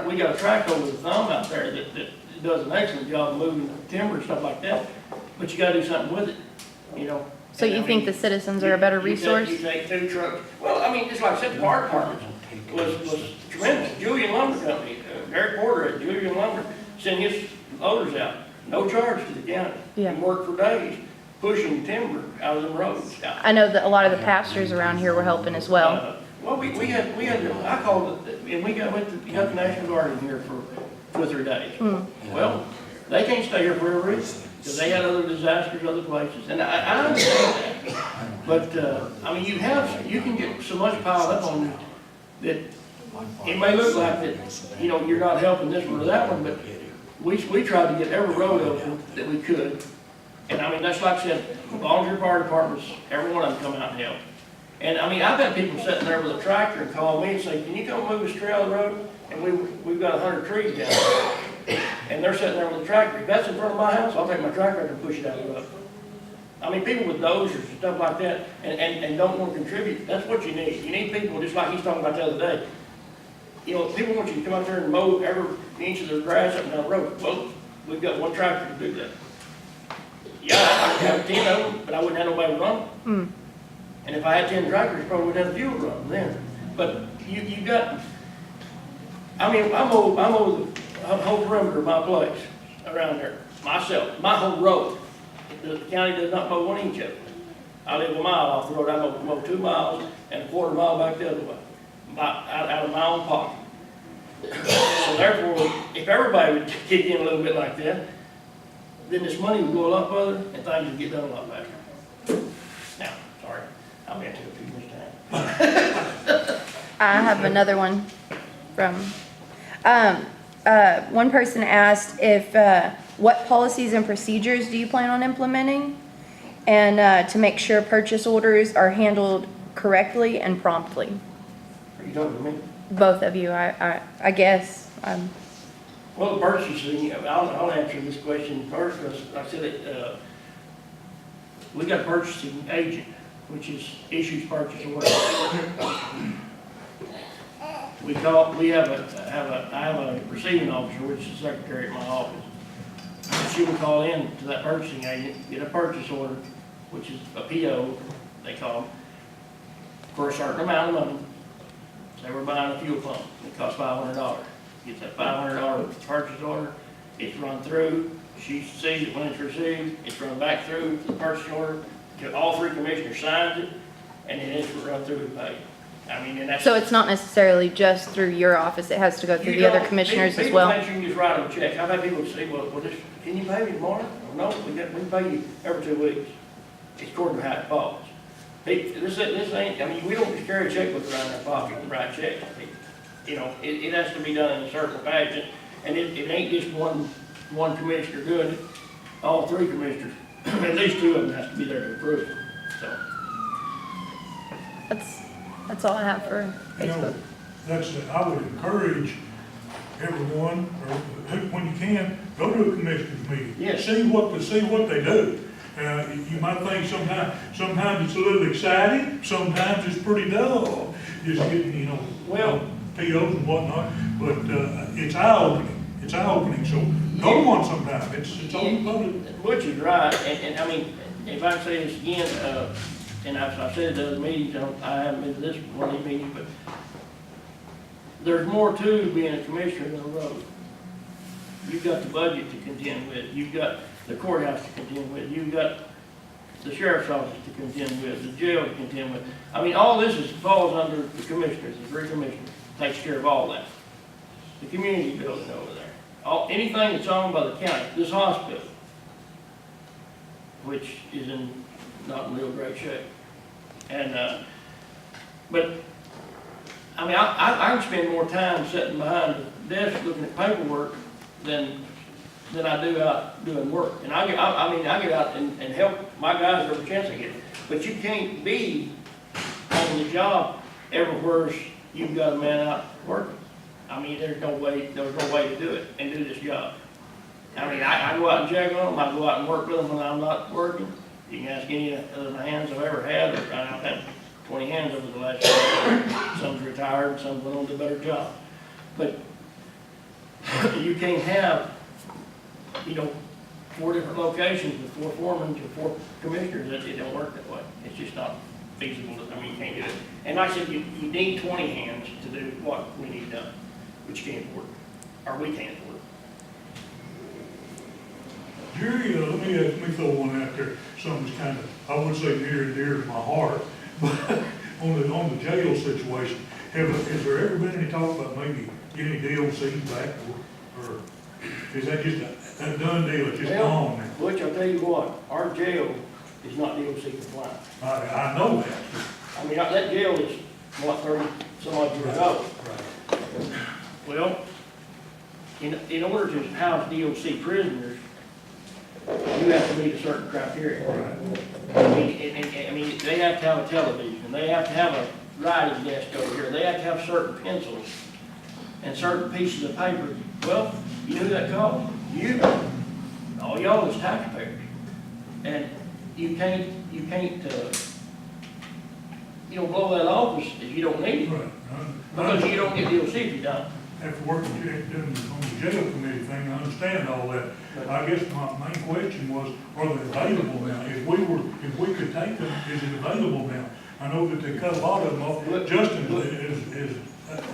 we got a track over the thumb out there that does an excellent job of moving timber and stuff like that, but you gotta do something with it, you know. So you think the citizens are a better resource? You take 2 trucks, well, I mean, just like I said, the fire department was tremendous. Julian Lumber Company, Eric Porter at Julian Lumber sent his loaders out, no charge to the county. Yeah. He worked for days, pushing timber out of the roads. I know that a lot of the pastors around here were helping as well. Well, we had, I called it, and we went to the National Guard in here for 2 or 3 days. Well, they can't stay here for a reason, because they had other disasters other places, and I understand that. But, I mean, you can get so much piled up on you that it may look like that, you know, you're not helping this one or that one, but we tried to get every road open that we could. And I mean, that's like I said, volunteer fire departments, every one of them come out and help. And I mean, I've had people sitting there with a tractor and call me and say, can you come move this tree out of the road? And we've got 100 trees down there. And they're sitting there with a tractor. If that's in front of my house, I'll take my tractor and push it out of the road. I mean, people with dozers and stuff like that and don't want to contribute, that's what you need. You need people, just like he's talking about the other day. You know, people want you to come out there and mow every inch of their grass up and down the road. Well, we've got one tractor to do that. Yeah, I could have 10 of them, but I wouldn't have nobody to run them. And if I had 10 tractors, probably wouldn't have the fuel to run them then. But you got, I mean, I mow the whole perimeter of my place around there, myself, my whole road. The county does not mow 1 inch of it. I live a mile off the road, I mow 2 miles and a quarter mile back the other way, out of my own pocket. So therefore, if everybody would kick in a little bit like that, then this money would go a lot further and things would get done a lot faster. Now, sorry, I'm going to take too much time. I have another one from, one person asked if, what policies and procedures do you plan on implementing? And to make sure purchase orders are handled correctly and promptly. Are you talking to me? Both of you, I guess. Well, the purchasing, I'll answer this question first, because like I said, we got a purchasing agent, which issues purchase orders. I have a receiving officer, which is the secretary at my office. She will call in to that purchasing agent, get a purchase order, which is a PO, they call them, for a certain amount of money. Say we're buying a fuel pump, it costs $500. Gets that $500 purchase order, it's run through, she sees it when it's received, it's run back through to the purchase order, to all 3 commissioners signs it, and then it's run through and paid. I mean, and that's. So it's not necessarily just through your office, it has to go through the other commissioners as well? People think you can just write them a check. I've had people say, well, can you pay me tomorrow? No, we can pay you every 2 weeks. It's according to how it falls. This ain't, I mean, we don't just carry a checkbook around in our pocket and write checks. You know, it has to be done in a certain fashion, and it ain't just one one commissioner doing it, all three commissioners, at least two of them has to be there to approve it, so. That's all I have for You know, Facebook. I would encourage everyone, or when you can, go to a commissioners meeting. Yes. See what they do. You might think sometimes it's a little exciting, sometimes it's pretty dull, just getting, Well- POs and whatnot, but, it's eye-opening, so go one sometime, it's on the public. Butch is right, and I mean, if I can say this again, and I've said it at other meetings, I haven't been to this one of these meetings, but there's more to being a commissioner than a road. You've got the budget to contend with, you've got the courthouse to contend with, you've got the sheriff's office to contend with, the jail to contend with. I mean, all this falls under the commissioners, the three commissioners, takes care of all that. The community building over there, anything that's owned by the county, this hospital, which is not in real great shape. And, but, I mean, I can spend more time sitting behind the desk looking at paperwork than I do out doing work. And I get out and help my guys every chance I get. But you can't be on the job everywhere you've got a man out working. I mean, there's no way to do it and do this job. I mean, I go out and check on them, I go out and work with them when I'm not working. You can ask any of the hands I've ever had, or I've had 20 hands over the last year. Some's retired, some went on to a better job. But you can't have, 4 different locations with 4 foremen to 4 commissioners. It don't work that way. It's just not feasible. I mean, you can't do it. And like I said, you need 20 hands to do what we need done, which you can't afford, or we can't afford. Jerry, let me throw one out there, something that's kind of, I wouldn't say near and dear to my heart, but on the jail situation, has there ever been any talk about maybe getting DLC back, or is that just a done deal, it's just gone now? Which I'll tell you what, our jail is not DLC compliant. I know that. I mean, that jail is, 30 some odd years old. Right. Well, in order to house DLC prisoners, you have to meet a certain criteria. I mean, they have to have a television, they have to have a writing desk over here, they have to have certain pencils and certain pieces of paper. Well, you know who that costs? You, all y'all as taxpayers. And you can't, blow that office if you don't need it. Right. Because you don't get DLC if you don't. After working on the jail committee thing, I understand all that. I guess my main question was, are they available now? If we could take them, is it available now? I know that they cut a lot of them off. Justin has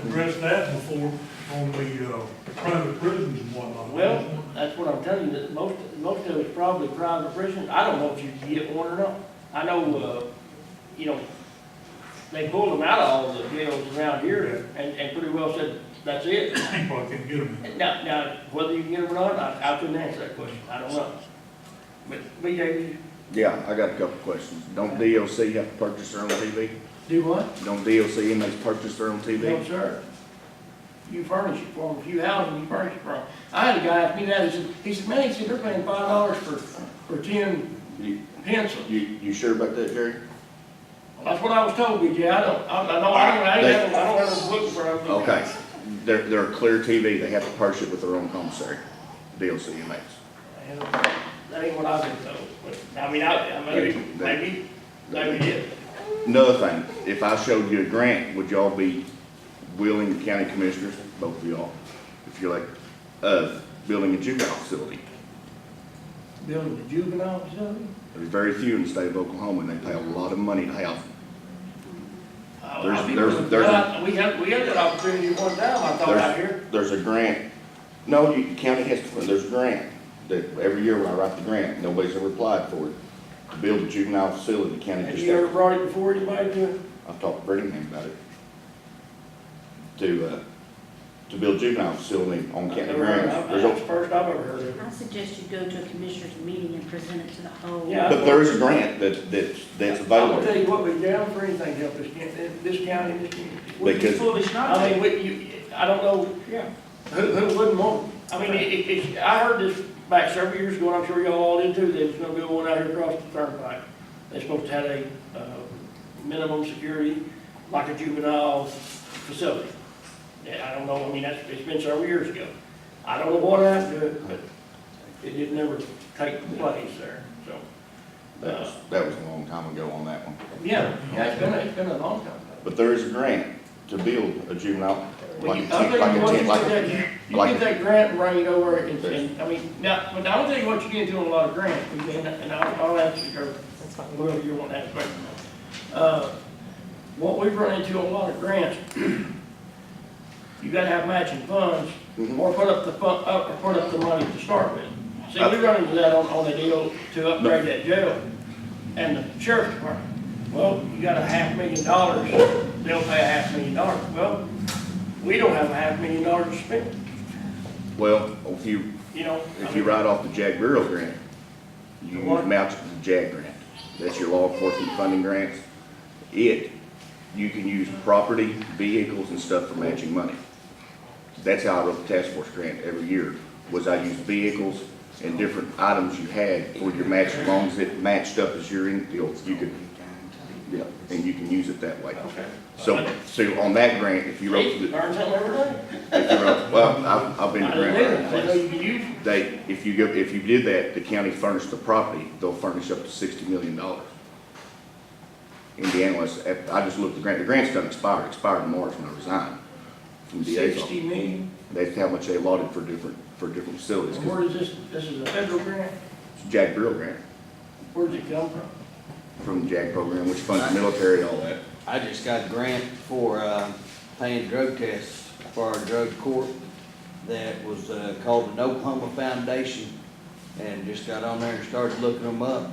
addressed that before on the private prisons and whatnot. Well, that's what I'm telling you, that most of it's probably private prisons. I don't know if you can get one or not. I know, they pulled them out of all the jails around here and pretty well said, that's it. You probably can't get them. Now, whether you can get them or not, I couldn't answer that question. I don't know. But, BJ, Yeah, I got a couple questions. Don't DLC have to purchase their own TV? do what? Don't DLC inmates purchase their own TV? No, sir. You furnish it for them. If you house them, you furnish it for them. I had a guy ask me that, he said, man, they're paying $5 for 10 pencils. You sure about that, Jerry? That's what I was told, BJ. I don't have a book for them. Okay. They're a clear TV. They have to purchase it with their own commissary, DLC inmates. That ain't what I've been told. But, I mean, maybe it is. Another thing, if I showed you a grant, would y'all be willing, the county commissioners, both of y'all, if you're like, building a juvenile facility? Building a juvenile facility? There's very few in the state of Oklahoma, and they pay a lot of money to have them. We had that opportunity one time, I thought, out here. There's a grant, no, the county has to, there's a grant, that every year when I write the grant, nobody's ever applied for it, to build a juvenile facility, the county Have just. you ever brought it before anybody to it? I've talked to Birmingham about it. To build a juvenile facility on county grounds. That's the first I've ever heard of it. I suggest you go to a commissioner's meeting and present it to the whole. Yeah. But there is a grant that's I'm available. gonna tell you what, we're down for anything to help this county, this community. Because Foolish not I to. mean, I don't know, Yeah. who wouldn't want I mean, I heard this back several years ago, and I'm sure y'all all did too, that it's gonna build one out here across the turnpike. They're supposed to have a, minimum security, like a juvenile facility. Yeah, I don't know, I mean, it's been several years ago. I don't know what happened to it, but it did never take place there, so. That was a long time ago on that one. Yeah, it's been a long time. But there is a grant to build a juvenile, Well, like a I'll tent, tell like you a what, tent, like you like get a- that grant and bring it over, and, I mean, now, but I'll tell you what you get into on a lot of grants, and I'll answer your, whoever you want to ask questions. What we've run into on a lot of grants, you gotta have matching funds, or put up the fund, or put up the money to start with. See, we run into that on a deal to upgrade that jail and the sheriff's department. Well, you got $500,000, they'll pay $500,000. Well, we don't have $500,000 to spend, Well, if you you know? I If you mean, write off the JAG Bureau grant, you The what? use match the JAG grant. That's your law enforcement funding grants. You can use property, vehicles and stuff for matching money. That's how I wrote the task force grant every year, was I used vehicles and different items you had for your match, as long as it matched up as your in, you could, yeah, and you can use it that way. Okay. So on that grant, if you wrote, Hey, learn something every day. if you wrote, well, I've been to I grant didn't writing. know you could use it. If you did that, the county furnished the property, they'll furnish up to $60 million. Indiana was, I just looked at the grant's gonna expire, expired in March when I resigned from the DA's office. 60 million. That's how much they allotted for different facilities. And where is this, this is a federal grant? It's a JAG Bureau grant Where does it come from? from the JAG program, which funds the military, all that. I just got a grant for, paying drug tests for our drug court that was, called the Oklahoma Foundation, and just got on there and started looking them up.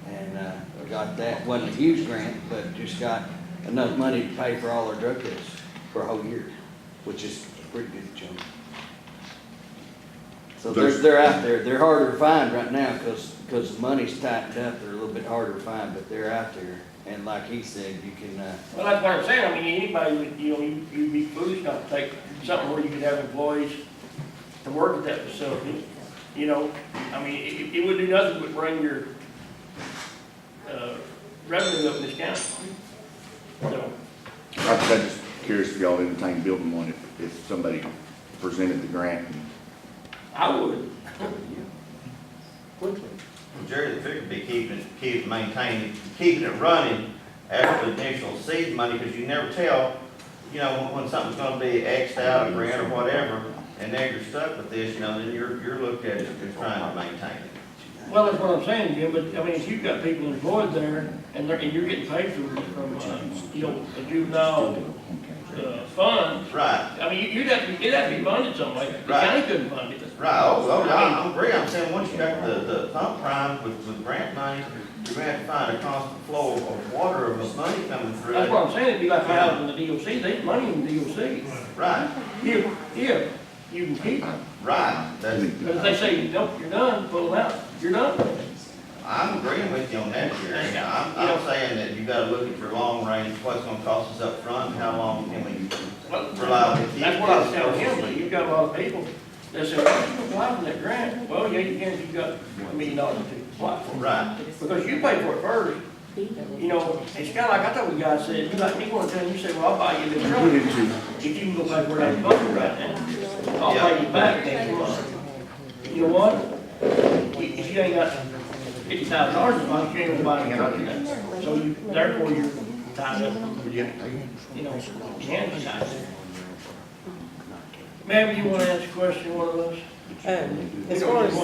And, I got that, wasn't a huge grant, but just got enough money to pay for all our drug tests for a whole year, which is a pretty good chunk. So they're out there, they're harder to find right now, because the money's tightened up, they're a little bit harder to find, but they're out there. And like he said, you can, Well, that's what I'm saying, I mean, anybody would, you know, you'd be foolish not to take something where you could have employees to work at that facility. You know, I mean, it would do nothing but bring your, revenue up in this county. So, I'm just curious if y'all entertain building one, if somebody presented the grant. I would. Quickly. Well, Jerry, the figure would be maintaining, keeping it running after the initial seed money, because you never tell, you know, when something's gonna be Xed out, a grant or whatever, and now you're stuck with this, you know, then you're looked at as trying to maintain it. Well, that's what I'm saying, Jim, but, I mean, if you've got people employed there, and you're getting paid from, you know, a juvenile, fund, Right, I mean, it'd have to be funded some way. The Right. county couldn't fund it. right, I agree, I'm saying, once you got the pump prime with grant money, you're gonna have to find a constant flow of water, of money coming through. That's what I'm saying, it'd be like housing the DOC, there's money in the DOC. Right, If you can keep them. right, that's, Because if they say, nope, you're done, pull them out, you're done. I'm agreeing with you on that, Jerry. I'm saying that you gotta look at your long range, what's gonna cost us up front, and how long can we reliably keep That's what I was this. telling him, but you've got a lot of people that say, well, you apply for that grant. Well, yeah, you can if you've got $1 million to apply for it. Right, Because you pay for it first. You know, it's kinda like I told the guy, I said, you like me one time, you say, well, I'll buy you the truck. If you can go pay for that budget right now, I'll pay you back next month. You know what? If you ain't got $50,000 in money, you ain't gonna buy any truck in that. So you, therefore, you're tied up, you know, hands tied. Maybe you wanna ask a question, one of us? As far as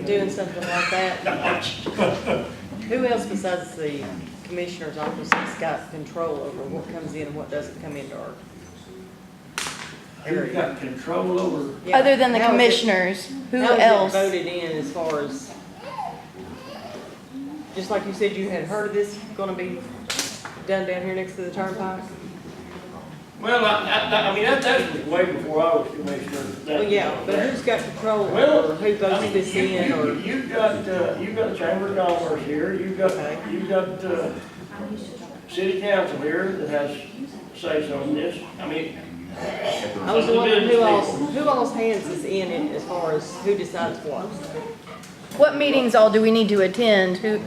doing something like that, who else besides the commissioner's office has got control over what comes in and what doesn't come into our Who's area? got control over? Yeah. Other than the How is it- commissioners, who how is it else? voted in as far as, just like you said, you had heard of this gonna be done down here next to the turnpike? Well, I mean, that was way before I was commissioner. Well, yeah, but who's got control Well, over who votes this in or? You've got the Chamber of Commerce here, you've got, city council here that has say so in this. I mean, I was wondering who all's hands is in it as far as who decides what? What meetings all do we need to attend? Who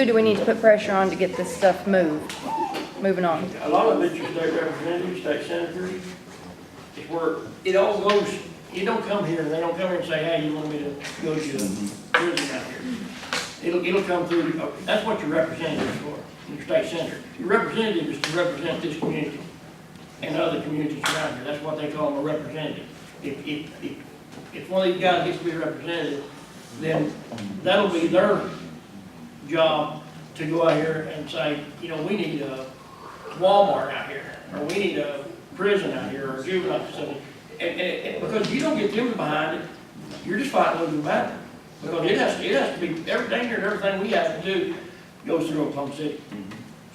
do we need to put pressure on to get this stuff moving on? A lot of it's your state representatives, state senators. It's where it all goes, you don't come here, they don't come here and say, hey, you want me to go to prison out here. It'll come through, that's what your representative is for, your state senator. Your representative is to represent this community and other communities around here. That's what they call them, a representative. If one of these guys gets to be a representative, then that'll be their job to go out here and say, you know, we need a Walmart out here, or we need a prison out here, or a juvenile facility. And because you don't get them behind it, you're just fighting losing battle. Because it has to be, everything here and everything we have to do goes through Oklahoma City.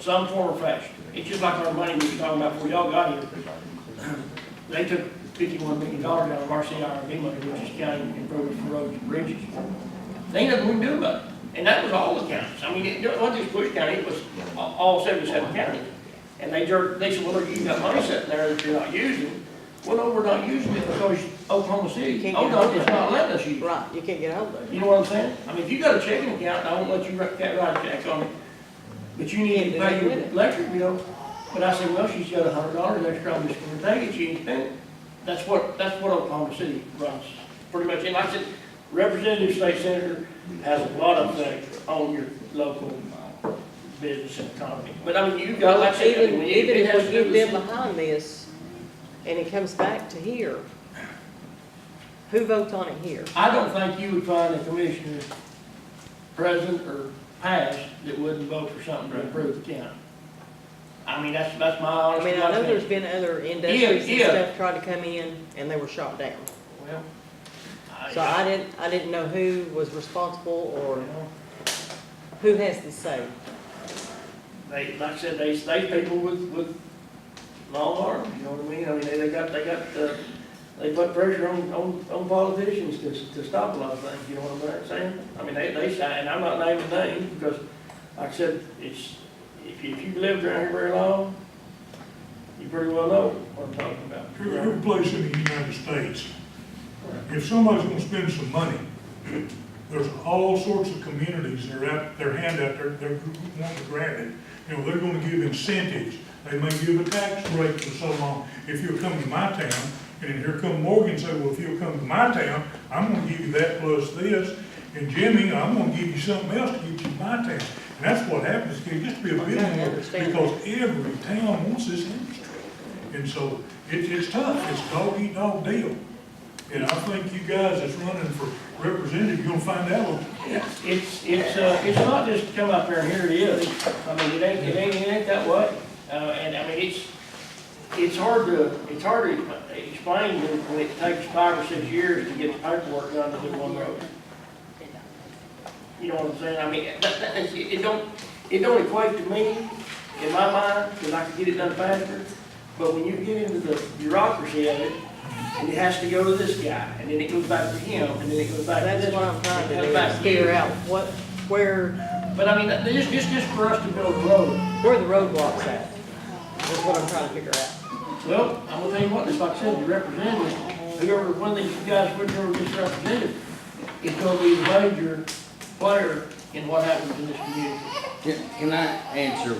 Some form or fashion. It's just like our money we were talking about before y'all got here. They took $51 million out of our CIRB money, which is county improvements for roads and bridges. They ain't nothing we can do about it. And that was all the counties. I mean, it wasn't just Push County, it was all 77 counties. And they said, well, you got money sitting there that you're not using. Well, no, we're not using it because Oklahoma City, it's not letting us use it. Right, you can't get hold of it. You know what I'm saying? I mean, if you got a checking account, I won't let you write a check on it, but you need to pay your electric bill. But I said, well, she's got $100 extra, I'm just gonna take it, she ain't spend it. That's what Oklahoma City runs, pretty much. And like I said, representative, state senator has a lot of effect on your local business and economy. But I mean, you got, like I said, Even if we get them behind this, and it comes back to here, who votes on it here? I don't think you would find a commissioner, present or past, that wouldn't vote for something to improve the county. I mean, that's my I honest mean, I know there's opinion. been other industries and Yeah. stuff tried to come in, and they were shot down. Well, So I didn't know who was responsible or who has the say. They, like I said, they people with long arms, you know what I mean? I mean, they put pressure on politicians to stop a lot of things, you know what I'm saying? I mean, they say, and I'm not naming names, because, like I said, if you've lived around here very long, you pretty well know what I'm talking about. Every place in the United States, if somebody's gonna spend some money, there's all sorts of communities that are out, their hand out there, they're wanting to grant it. You know, they're gonna give incentives. They may give a tax break for so long. If you'll come to my town, and then here come Morgan and say, well, if you'll come to my town, I'm gonna give you that plus this. And Jimmy, I'm gonna give you something else to get you to my town. And that's what happens, it gets to be a bit more, because every town wants this industry. And so, it's tough, it's a dog-eat-dog deal. And I think you guys that's running for representative, you're gonna find out. It's not just come up there and here it is. I mean, it ain't that way. And I mean, it's hard to explain when it takes 5 or 6 years to get the paperwork done to do one road. You know what I'm saying? I mean, it don't equate to me in my mind, because I can get it done faster. But when you get into the bureaucracy of it, and it has to go to this guy, and then it goes back to him, and then it goes back to this. That's what I'm trying to and it do, comes back is to figure you. out where But I mean, just for us to build a road. the roadblocks at. That's what I'm trying to figure out. Well, I'm gonna tell you what, just like I said, the representative, whoever, one of these guys, whichever gets represented, is gonna be the major player in what happens in this community. Can I answer?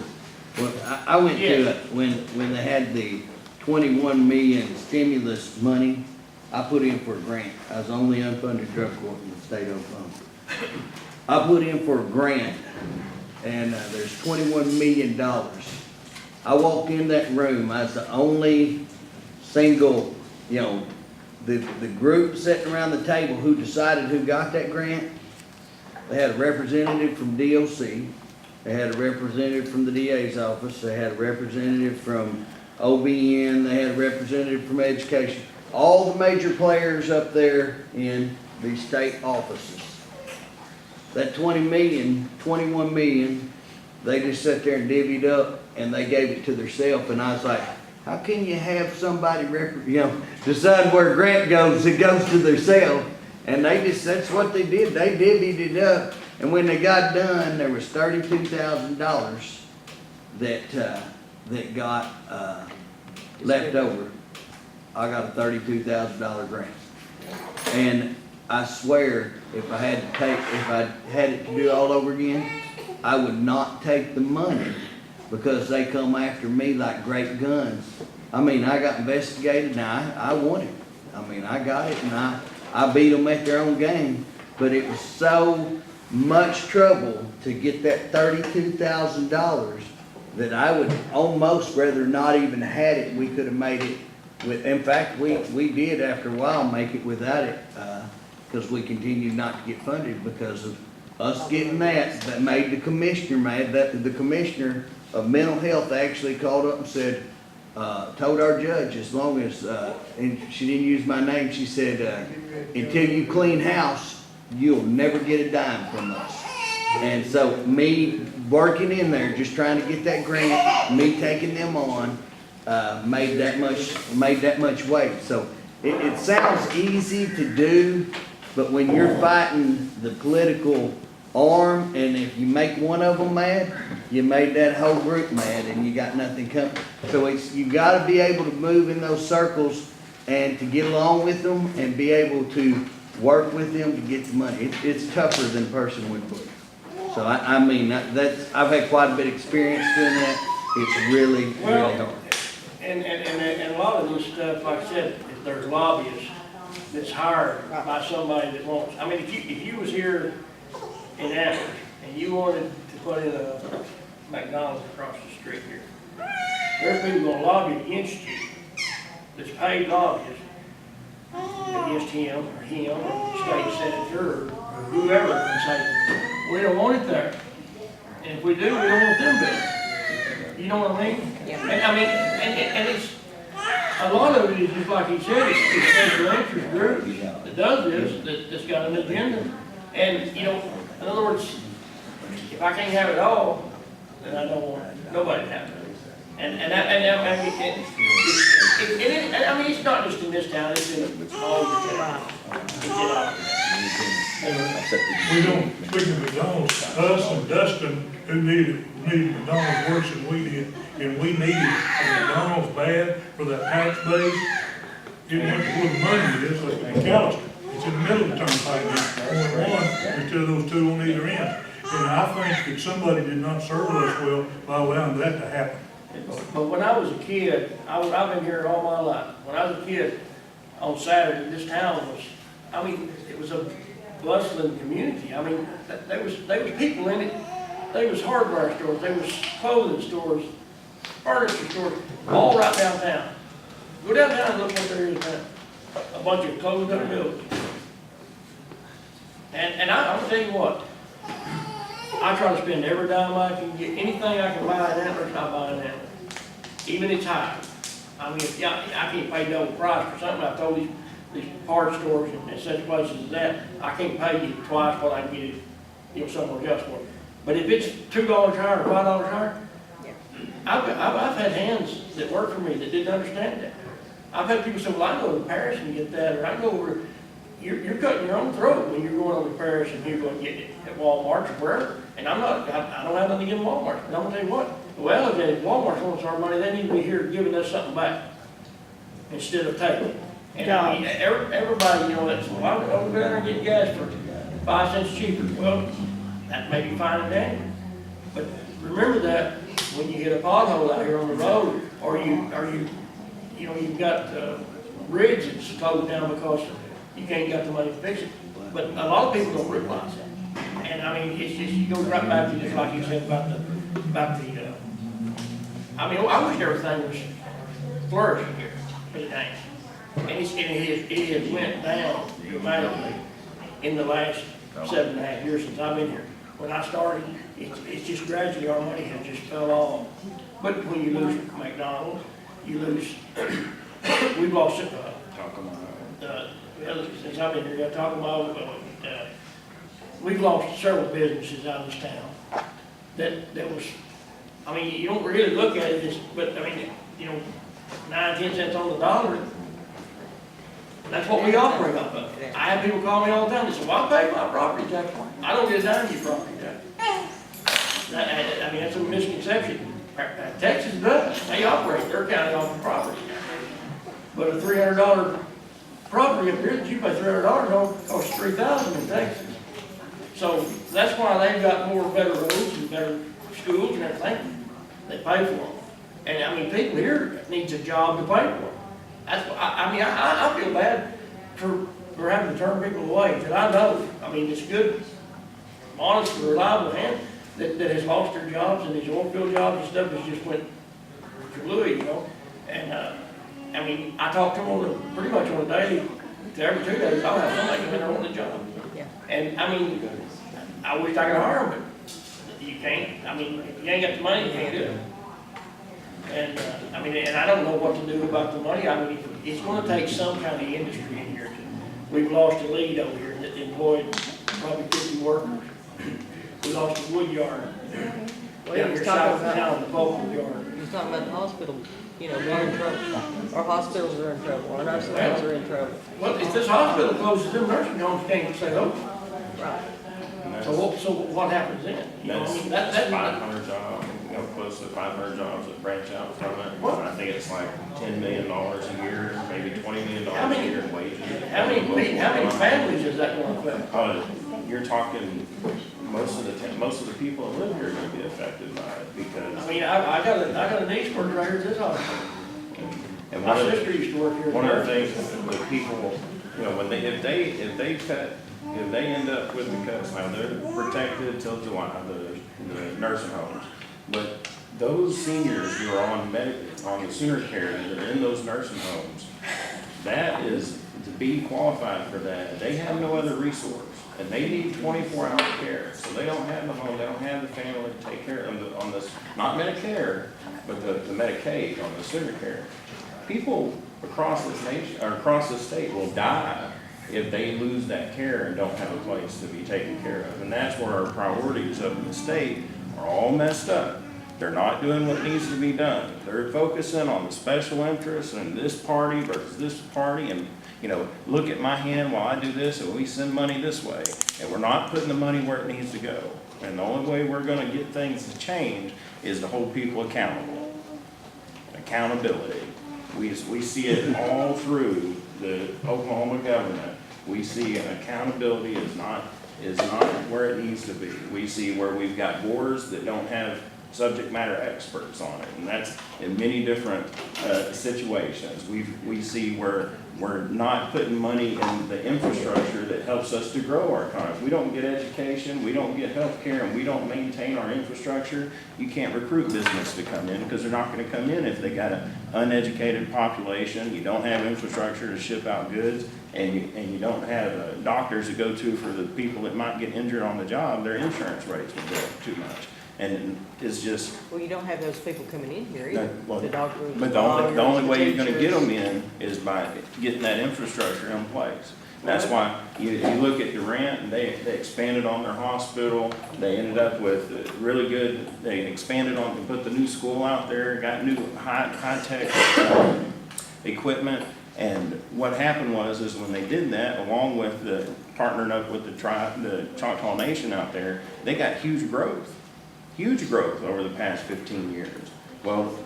Well, I went to it when they had the 21 million stimulus money. I put in for a grant. I was the only unfunded drug court in the state of Oklahoma. I put in for a grant, and there's $21 million. I walked in that room, I was the only single, you know, the group sitting around the table who decided who got that grant. They had a representative from DOC, they had a representative from the DA's office, they had a representative from OBN, they had a representative from education. All the major players up there in these state offices. That 21 million, they just sat there and divvied up and they gave it to themselves. And I was like, how can you have somebody, decide where a grant goes, it goes to themselves? And that's what they did. They divvied it up. And when they got done, there was $32,000 that got left over. I got a $32,000 grant. And I swear, if I had it to do all over again, I would not take the money because they come after me like great guns. I mean, I got investigated and I won it. I mean, I got it and I beat them at their own game. But it was so much trouble to get that $32,000 that I would almost rather not even had it. We could have made it with, in fact, we did after a while make it without it, because we continued not to get funded because of us getting that made the commissioner mad. That the commissioner of mental health actually called up and said, told our judge, as long as, and she didn't use my name, she said, until you clean house, you'll never get a dime from us. And so me working in there, just trying to get that grant, me taking them on, made that much weight. So it sounds easy to do, but when you're fighting the political arm, and if you make one of them mad, you made that whole group mad, and you got nothing coming. So you got to be able to move in those circles and to get along with them and be able to work with them to get the money. It's tougher than a person would put. So I mean, I've had quite a bit of experience doing that. It's really hard. And a lot of this stuff, like I said, if there's lobbyists that's hired by somebody that wants, I mean, if you was here in Athens and you wanted to put in a McDonald's across the street here, there's people gonna lobby against you, that's paid lobbyists against him or state senator or whoever, and say, we don't want it there. And if we do, we don't want them there. You know what I mean? Yeah. And I mean, and it's, a lot of it is just like he said, it's special interest groups that does this, that's got an agenda. And, you know, in other words, if I can't have it all, then I don't want nobody to have it. And I mean, it's not just in this town, it's in all the towns. It's in all. We don't, speaking of McDonald's, us and Dustin, who needed McDonald's worse than we did, and we needed McDonald's bad for that tax base. It went to where the money is, like in McAllister. It's in the middle of the turnpike now, only one, instead of those two on either end. And I think that somebody did not serve us well by allowing that to happen. But when I was a kid, I've been here all my life. When I was a kid, on Saturday, this town was, I mean, it was a bustling community. I mean, there was people in it. There was hardware stores, there was clothing stores, furniture stores, all right downtown. Go downtown and look what there is now. A bunch of closed up buildings. And I'm gonna tell you what, I try to spend every dime I can get. Anything I can buy in Antlers, I buy in Antlers. Even it's high. I mean, if I can't pay double price for something. I told these parts stores and such places as that, I can't pay you twice what I can get it, you know, somewhere else for. But if it's $2 higher or $5 higher, I've had hands that work for me that didn't understand that. I've had people say, well, I go to Paris and get that, or I go over. You're cutting your own throat when you're going over to Paris and you're going to get it at Walmart or wherever. And I don't have nothing against Walmart. And I'm going to tell you what, well, if Walmart wants our money, they need to be here giving us something back instead of taking. And I mean, everybody, you know, that's, well, I'm over there and get gas for 5 cents cheaper. Well, that may be fine and dandy. But remember that when you hit a pothole out here on the road, or you know, you've got bridge that's closed down because you can't get the money to fix it. But a lot of people don't realize that. And I mean, it's just, you go right back to just like you said about the I mean, I wish everything was flourishing here, but it ain't. And it has went down dramatically in the last 7.5 years since I've been here. When I started, it's just gradually our money has just fell off. But when you lose McDonald's, you lose, we've lost, since I've been here, we've lost several businesses out of this town. That was, I mean, you don't really look at it, but I mean, you know, 9-10 cents on the dollar. That's what we operate off of. I have people call me all the time. They say, well, I pay my property tax. I don't get a dime of your property tax. I mean, that's a misconception. Texas does. They operate their county off of property. But a $300 property up here that you pay $300 on costs $3,000 in Texas. So that's why they've got more better roads and better schools and everything. They pay for them. And I mean, people here needs a job to pay for them. That's why, I feel bad for having to turn people away, that I know. I mean, it's good, honest, reliable hand that has lost their jobs, and these oil field jobs and stuff has just went to Louis, you know? And, I mean, I talk to them pretty much on a daily, every 2 days, I'll have somebody come in there wanting a job. Yeah. And, I mean, I wish I could hire them, but you can't. I mean, if you ain't got the money, you can't do it. And, I mean, and I don't know what to do about the money. I mean, it's gonna take some kind of industry in here. We've lost a lead over here that employed probably 50 workers. We lost a wood yard. Well, Down he was here talking south of about, town, the Vulcan yard. he was talking about the hospital, you know, being in trouble. Our hospitals are in trouble, our nursing homes are in trouble. Well, if this hospital closes, them nursing homes can't stay open. Right. So what happens then? You know, I mean, that, 500 jobs, you know, close to 500 jobs that branch out from it. I think it's like $10 million a year, maybe $20 million a year in wages. how many families is that gonna affect? You're talking, most of the people that live here are gonna be affected by it because. I mean, I got a niece working right here at this hospital. And My sister used to work here. one of the things that people, you know, when if they end up with the cuts, now they're protected till July, the nursing homes. But those seniors who are on the senior care that are in those nursing homes, that is, to be qualified for that, they have no other resource. And they need 24-hour care, so they don't have the home, they don't have the family to take care of them on this, not Medicare, but the Medicaid on the senior care. People across this nation, or across this state will die if they lose that care and don't have a place to be taken care of. And that's where our priorities of the state are all messed up. They're not doing what needs to be done. They're focusing on the special interests and this party versus this party, and, you know, look at my hand while I do this, and we send money this way. And we're not putting the money where it needs to go. And the only way we're gonna get things to change is to hold people accountable. Accountability. We see it all through the Oklahoma government. We see accountability is not where it needs to be. We see where we've got boards that don't have subject matter experts on it, and that's in many different situations. We see where we're not putting money in the infrastructure that helps us to grow our economy. If we don't get education, we don't get health care, and we don't maintain our infrastructure, you can't recruit business to come in because they're not going to come in if they got an uneducated population, you don't have infrastructure to ship out goods, and you don't have doctors to go to for the people that might get injured on the job, their insurance rates will go up too much. And it's just. Well, you don't have those people coming in here either. Well, The doctors. but the only way you're gonna get them in is by getting that infrastructure in place. And that's why you look at Durant, and they expanded on their hospital, they ended up with really good, they expanded on, put the new school out there, got new high-tech equipment. And what happened is when they did that, along with partnering up with the Choctaw Nation out there, they got huge growth over the past 15 years. Well,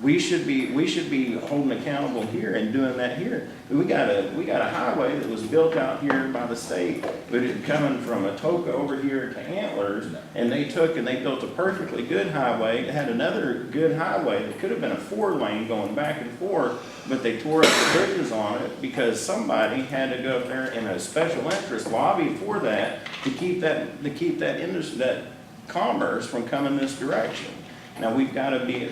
we should be holding accountable here and doing that here. We got a highway that was built out here by the state, but it coming from Atoka over here to Antlers, and they built a perfectly good highway. It had another good highway that could have been a 4-lane going back and forth, but they tore up the bridges on it because somebody had to go up there in a special interest lobby for that to keep that industry, that commerce from coming this direction. Now we've got to be.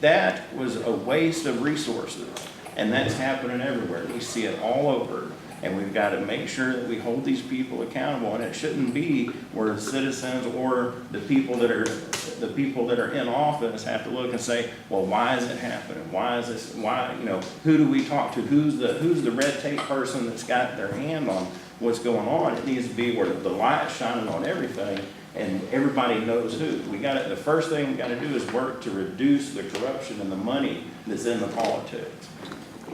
That was a waste of resources, and that's happening everywhere. We see it all over, and we've got to make sure that we hold these people accountable. And it shouldn't be where citizens or the people that are in office have to look and say, "Well, why is it happening? Why is this? Why, you know? Who do we talk to? Who's the red tape person that's got their hand on what's going on?" It needs to be where the light's shining on everything. And everybody knows who. The first thing we got to do is work to reduce the corruption and the money that's in the politics.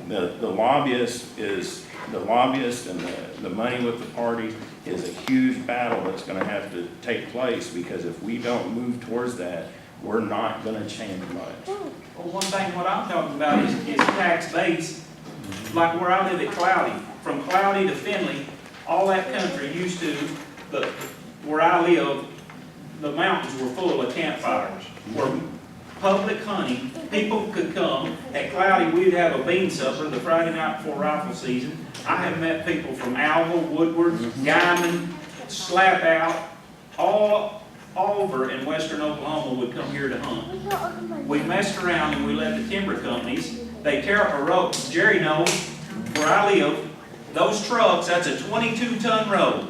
The lobbyist and the money with the party is a huge battle that's going to have to take place, because if we don't move towards that, we're not going to change much. Well, one thing what I'm talking about is tax base like where I live at Cloudy, from Cloudy to Finley, all that country used to, where I live, the mountains were full of campfires, where public hunting, people could come. At Cloudy, we'd have a bean supper the Friday night before rifle season. I have met people from Alva, Woodward, Guyman, Slap Out, all over in western Oklahoma would come here to hunt. We messed around and we let the timber companies, they tear up a road. Jerry knows where I live, those trucks, that's a 22-ton road.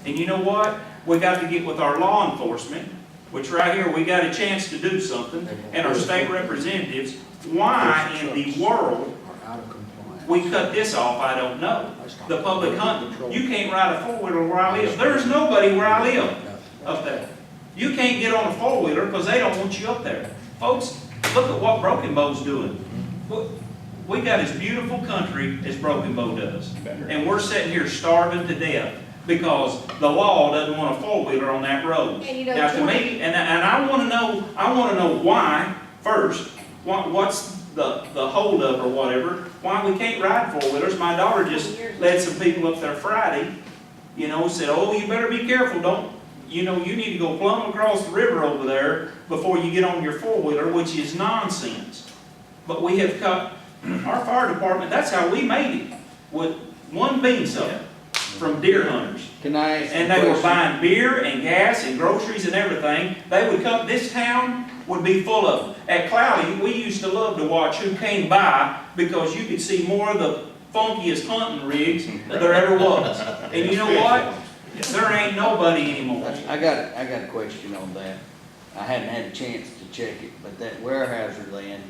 And you know what? We got to get with our law enforcement, which right here, we got a chance to do something, and our state representatives. Why in the world we cut this off, I don't know. The public hunting. You can't ride a four-wheeler where I live. There's nobody where I live up there. You can't get on a four-wheeler because they don't want you up there. Folks, look at what Broken Bow's doing. We got as beautiful country as Broken Bow does. And we're sitting here starving to death because the law doesn't want a four-wheeler on that road. Now to me, and I want to know why first, what's the holdup or whatever, why we can't ride four-wheelers. My daughter just led some people up there Friday, said, oh, you better be careful, you need to go plumb across the river over there before you get on your four-wheeler, which is nonsense. But we have cut, our fire department, that's how we made it, with one bean supper from deer hunters. Can I ask and they were buying beer and gas and groceries and everything. They would come, this town would be full of them. At Cloudy, we used to love to watch who came by because you could see more of the funkiest hunting rigs there ever was. And you know what? There ain't nobody anymore. I got a question on that. I hadn't had a chance to check it, but that Weyerhaeuser land,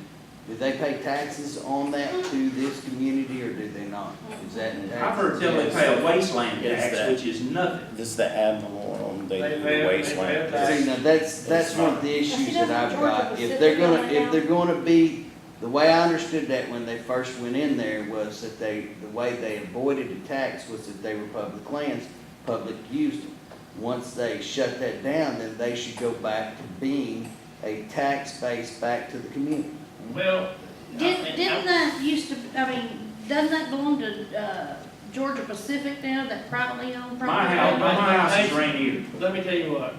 do they pay taxes on that to this community or do they not? Is that in taxes? I've heard tell they pay a wasteland tax, which is nothing. This is the animal on the wasteland. See, now that's one of the issues that I've got. If they're gonna be, the way I understood that when they first went in there was that the way they avoided a tax was that they were public lands, public used them. Once they shut that down, then they should go back to being a tax base back to the community. Well. Didn't that used to, doesn't that belong to, Georgia Pacific now, that privately owned property? My house is Rainier. Let me tell you what,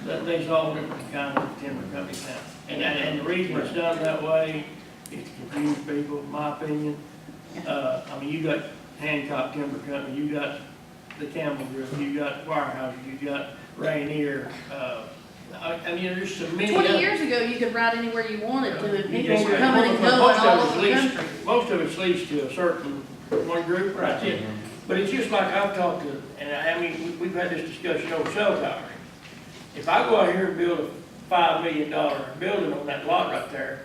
there's all different kinds of timber companies now. And the reason it's done that way is to confuse people, in my opinion. You got Hancock Timber Company, you got the Campbell Group, you got Weyerhaeuser, you got Rainier, there's so many. 20 years ago, you could ride anywhere you wanted to, and You people just were got- coming and going most of all it's over the leased- country. Most of it's leased to a certain one group, that's it. But it's just like I've talked to, and we've had this discussion over cell towers. If I go out here and build a $5 million building on that lot right there,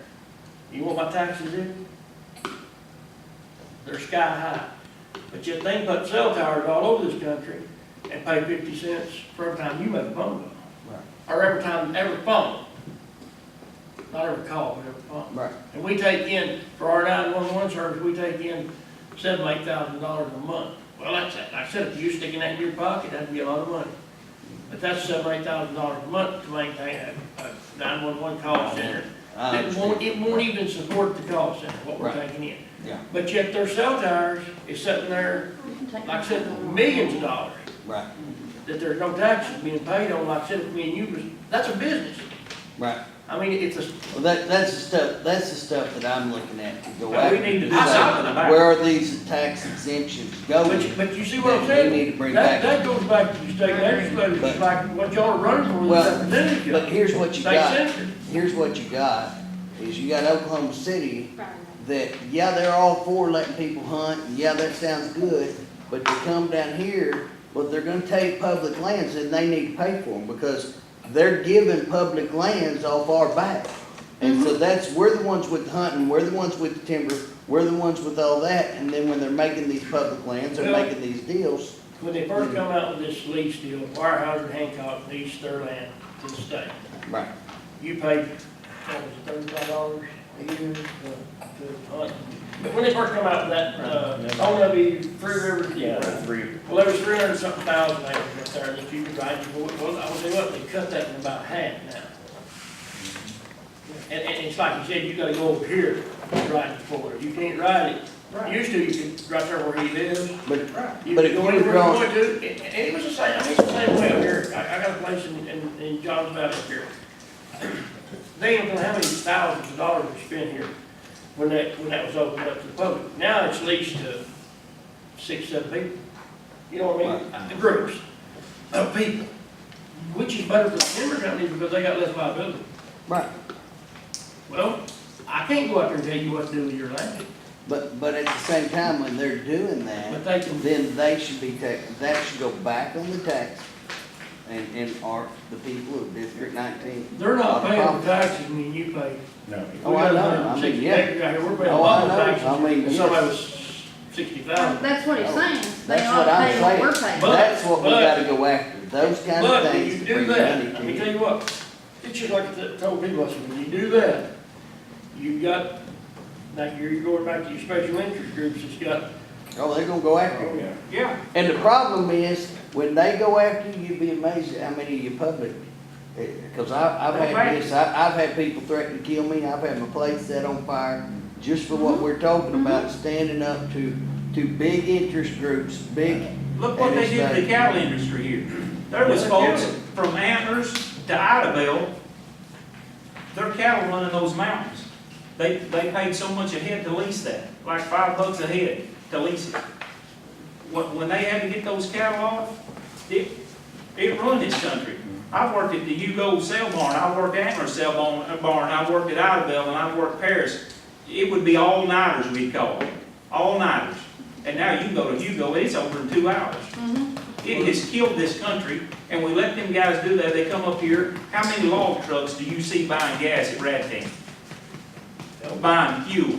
you want my taxes in? They're sky high. But yet they put cell towers all over this country and pay 50 cents for every time you make a phone call. Or every phone. Not every call, but every phone. Right. And we take in, for our 911 service, we take in $7,000 to $8,000 a month. Well, that's it. Like I said, if you sticking that in your pocket, that'd be a lot of money. But that's $7,000 to $8,000 a month to maintain a 911 call center. It won't even support the call center, what we're taking in. Yeah. But yet their cell towers is sitting there, like I said, millions of dollars. Right. That there's no taxes being paid on, like I said, if me and you was, that's a business. Right. It's a. Well, that's the stuff that I'm looking at to go Well, out. we need to do something about it. Where are these tax exemptions going? But you see what I'm That saying? we need to bring That back. goes back to the state legislators, But- like what y'all are running for, the Well, representative. but here's what you State got. senator. Here's what you got, is you got Oklahoma City that, yeah, they're all for letting people hunt, and yeah, that sounds good, but they come down here, but they're gonna take public lands and they need to pay for them because they're giving public lands off our back. And so we're the ones with the hunting, we're the ones with the timber, we're the ones with all that, and then when they're making these public lands, they're Well- making these deals. When they first come out with this lease deal, Weyerhaeuser and Hancock leased their land to the state. Right. You paid, what was it, $35 a year to hunt. But when they first come out with that, OW Free River. Yeah, three. Well, there was 300-something thousand acres up there that you could ride your boat. Well, I will tell you what, they cut that in about half now. And it's like you said, you gotta go over here to ride the four-wheeler. You can't ride it Used to, you could, right there where he lives. But, You but could if go you anywhere were you going, wanted to, and it was the same, I mean, it's the same way up here. I got a place in Johns Valley up here. They ain't gonna have any thousands of dollars to spend here when that was opened up to the public. Now it's leased to 6, 7 people. You know what I mean? Groups of people, which is better for the timber companies because they got less liability. right, Well, I can't go out there and tell you what to do with your land, but at the same time, when they're doing that, but they can. then they should be that should go back on the tax. And are the people of District 19. They're not paying Problem. the taxes when you pay. No. Oh, I know. I mean, yeah. We're paying Oh, I bubble know. taxes. I mean, And somebody was 60,000. That's what he's saying. They That's ought what to I'm pay what we're saying. paying. But- That's what we but- gotta go after, those kind of But when things you to do bring that, money let me to tell you. you what, it's just like I told people, I said, when you do that, you've got, like you're going back to your special interest groups, it's got, Oh, they're gonna go after oh you. yeah. Yeah, And the problem is, when they go after you, you'd be amazed at how many of you public, because I've had this, I've had people threaten to kill me, I've had my place set on fire, just for what we're talking about, standing up to big interest groups, big. look what and they it's did to the like- cattle industry here. There was folks from Antlers to Idabel, their cattle running those mountains. They paid so much a head to lease that, like $5 a head to lease it. When they had to get those cattle off, it ruined this country. I've worked at the Hugo Sale Barn, I've worked at Antler Sale Barn, I've worked at Idabel, and I've worked Paris. It would be all-nighters we'd call it, all-nighters. And now you can go to Hugo, it's over in 2 hours. It has killed this country, and we let them guys do that. They come up here, how many log trucks do you see buying gas at Radtan? Buying fuel.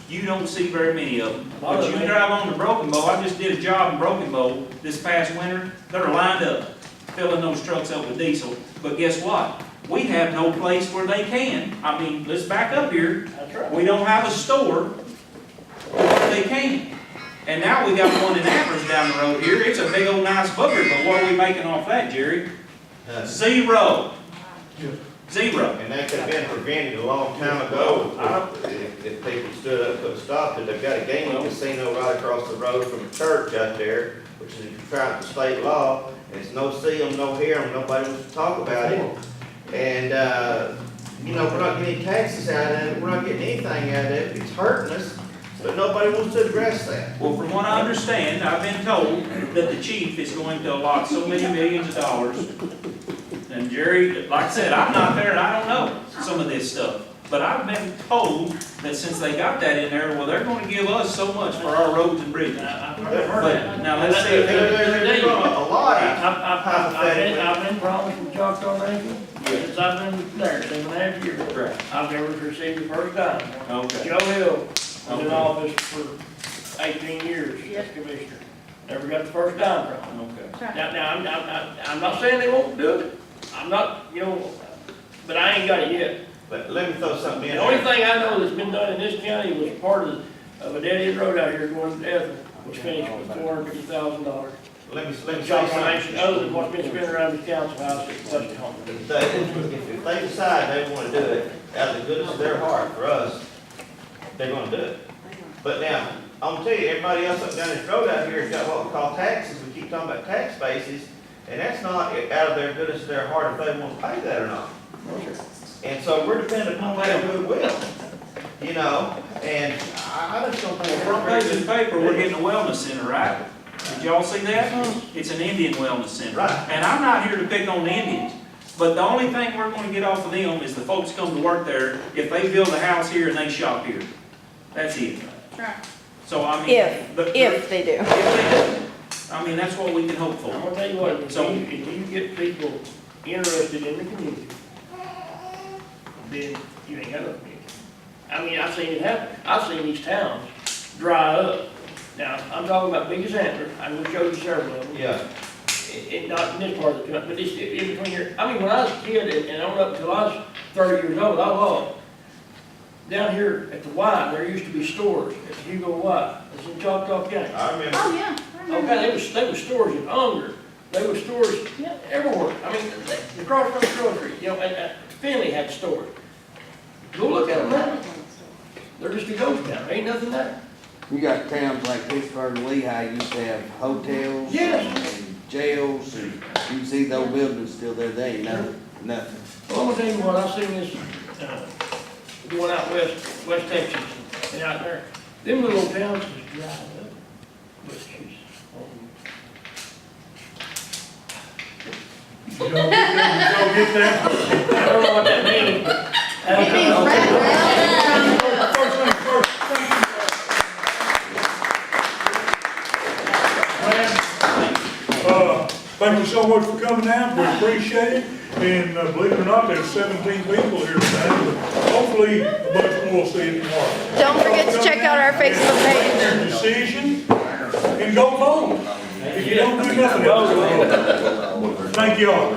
You don't see very many of them. But you drive on to Broken Bow, I just did a job in Broken Bow this past winter, they're lined up, filling those trucks up with diesel. But guess what? We have no place where they can. I mean, let's back up here. That's right. We don't have a store where they can. And now we got one in Amherst down the road here. It's a big old nice booger, but what are we making off that, Jerry? Zero. Zero. And that could have been prevented a long time ago if people stood up and put a stop to it. They've got a gaming casino right across the road from a church out there, which is trying to state law. And it's no see them, no hear them, nobody wants to talk about it. And, you know, we're not getting taxes out of it, we're not getting anything out of it, it's hurting us, but nobody wants to address that. Well, from what I understand, I've been told that the chief is going to allot so many millions of dollars. And Jerry, like I said, I'm not there and I don't know some of this stuff. But I've been told that since they got that in there, well, they're gonna give us so much for our roads and bridges. I've heard that. But now let's see if They're gonna allot it. I've been promised with Choctaw Nation, since I've been there 7.5 years. Right. I've never received the first dime. Okay. Joe Hill was in office for 18 years as commissioner. Never got the first dime from him. Okay. Now, I'm not saying they won't do it. I'm not, you know, but I ain't got it yet. But let me throw something in The only there. thing I know that's been done in this county was part of a dead-end road out here going to Ethel, which finished with $450,000. Let me say Choctaw Nation, something. other than what's been spent around the council house, it's busted home. If they decide they wanna do it out of the goodness of their heart for us, they're gonna do it. But now, I'm gonna tell you, everybody else up down this road out here has got what we call taxes, we keep talking about tax bases, and that's not out of their goodness of their heart if they want to pay that or not. And so we're dependent upon their goodwill, you know, and I just don't think. Front page of the paper, we're getting a wellness center, right? Did y'all see that? It's an Indian wellness center. Right. And I'm not here to pick on the Indians, but the only thing we're gonna get off of them is the folks come to work there if they build a house here and they shop here. That's it. Right. So I mean. If they do. If they do. I mean, that's what we can hope I'm for. gonna tell you what, if So- you get people interested in the community, then you ain't got no community. I mean, I've seen it happen. I've seen these towns dry up. Now, I'm talking about Biggest Antler. I'm gonna show you several of them. Yeah, Not in this part of the country, but it's in between here. I mean, when I was a kid and on up until I was 30 years old, I lost. Down here at the Y, there used to be stores at Hugo Y. It's in Choctaw County. I remember. Oh, yeah. I remember. Okay, they were stores in Unger, they were stores everywhere. I mean, across from the grocery, you know, and Finley had stores. Go look at them now. They're just a ghost town, there ain't nothing there. You got towns like Pittsburgh and Lehigh used to have hotels. Yes. And jails, and you can see those buildings still there, they ain't nothing. Well, I'm gonna tell you what, I seen this, going out West Texas, and out there, them little towns is dried up, but she's, You don't get that? I don't know what that means, but. It means wrap around. First thing first, thank you so much for coming out, we appreciate it. And believe it or not, there's 17 people here today, but hopefully a bunch more will see it tomorrow. Don't forget to check out our Facebook page. Make your decision and go vote. If you don't do nothing else, go vote. Thank y'all.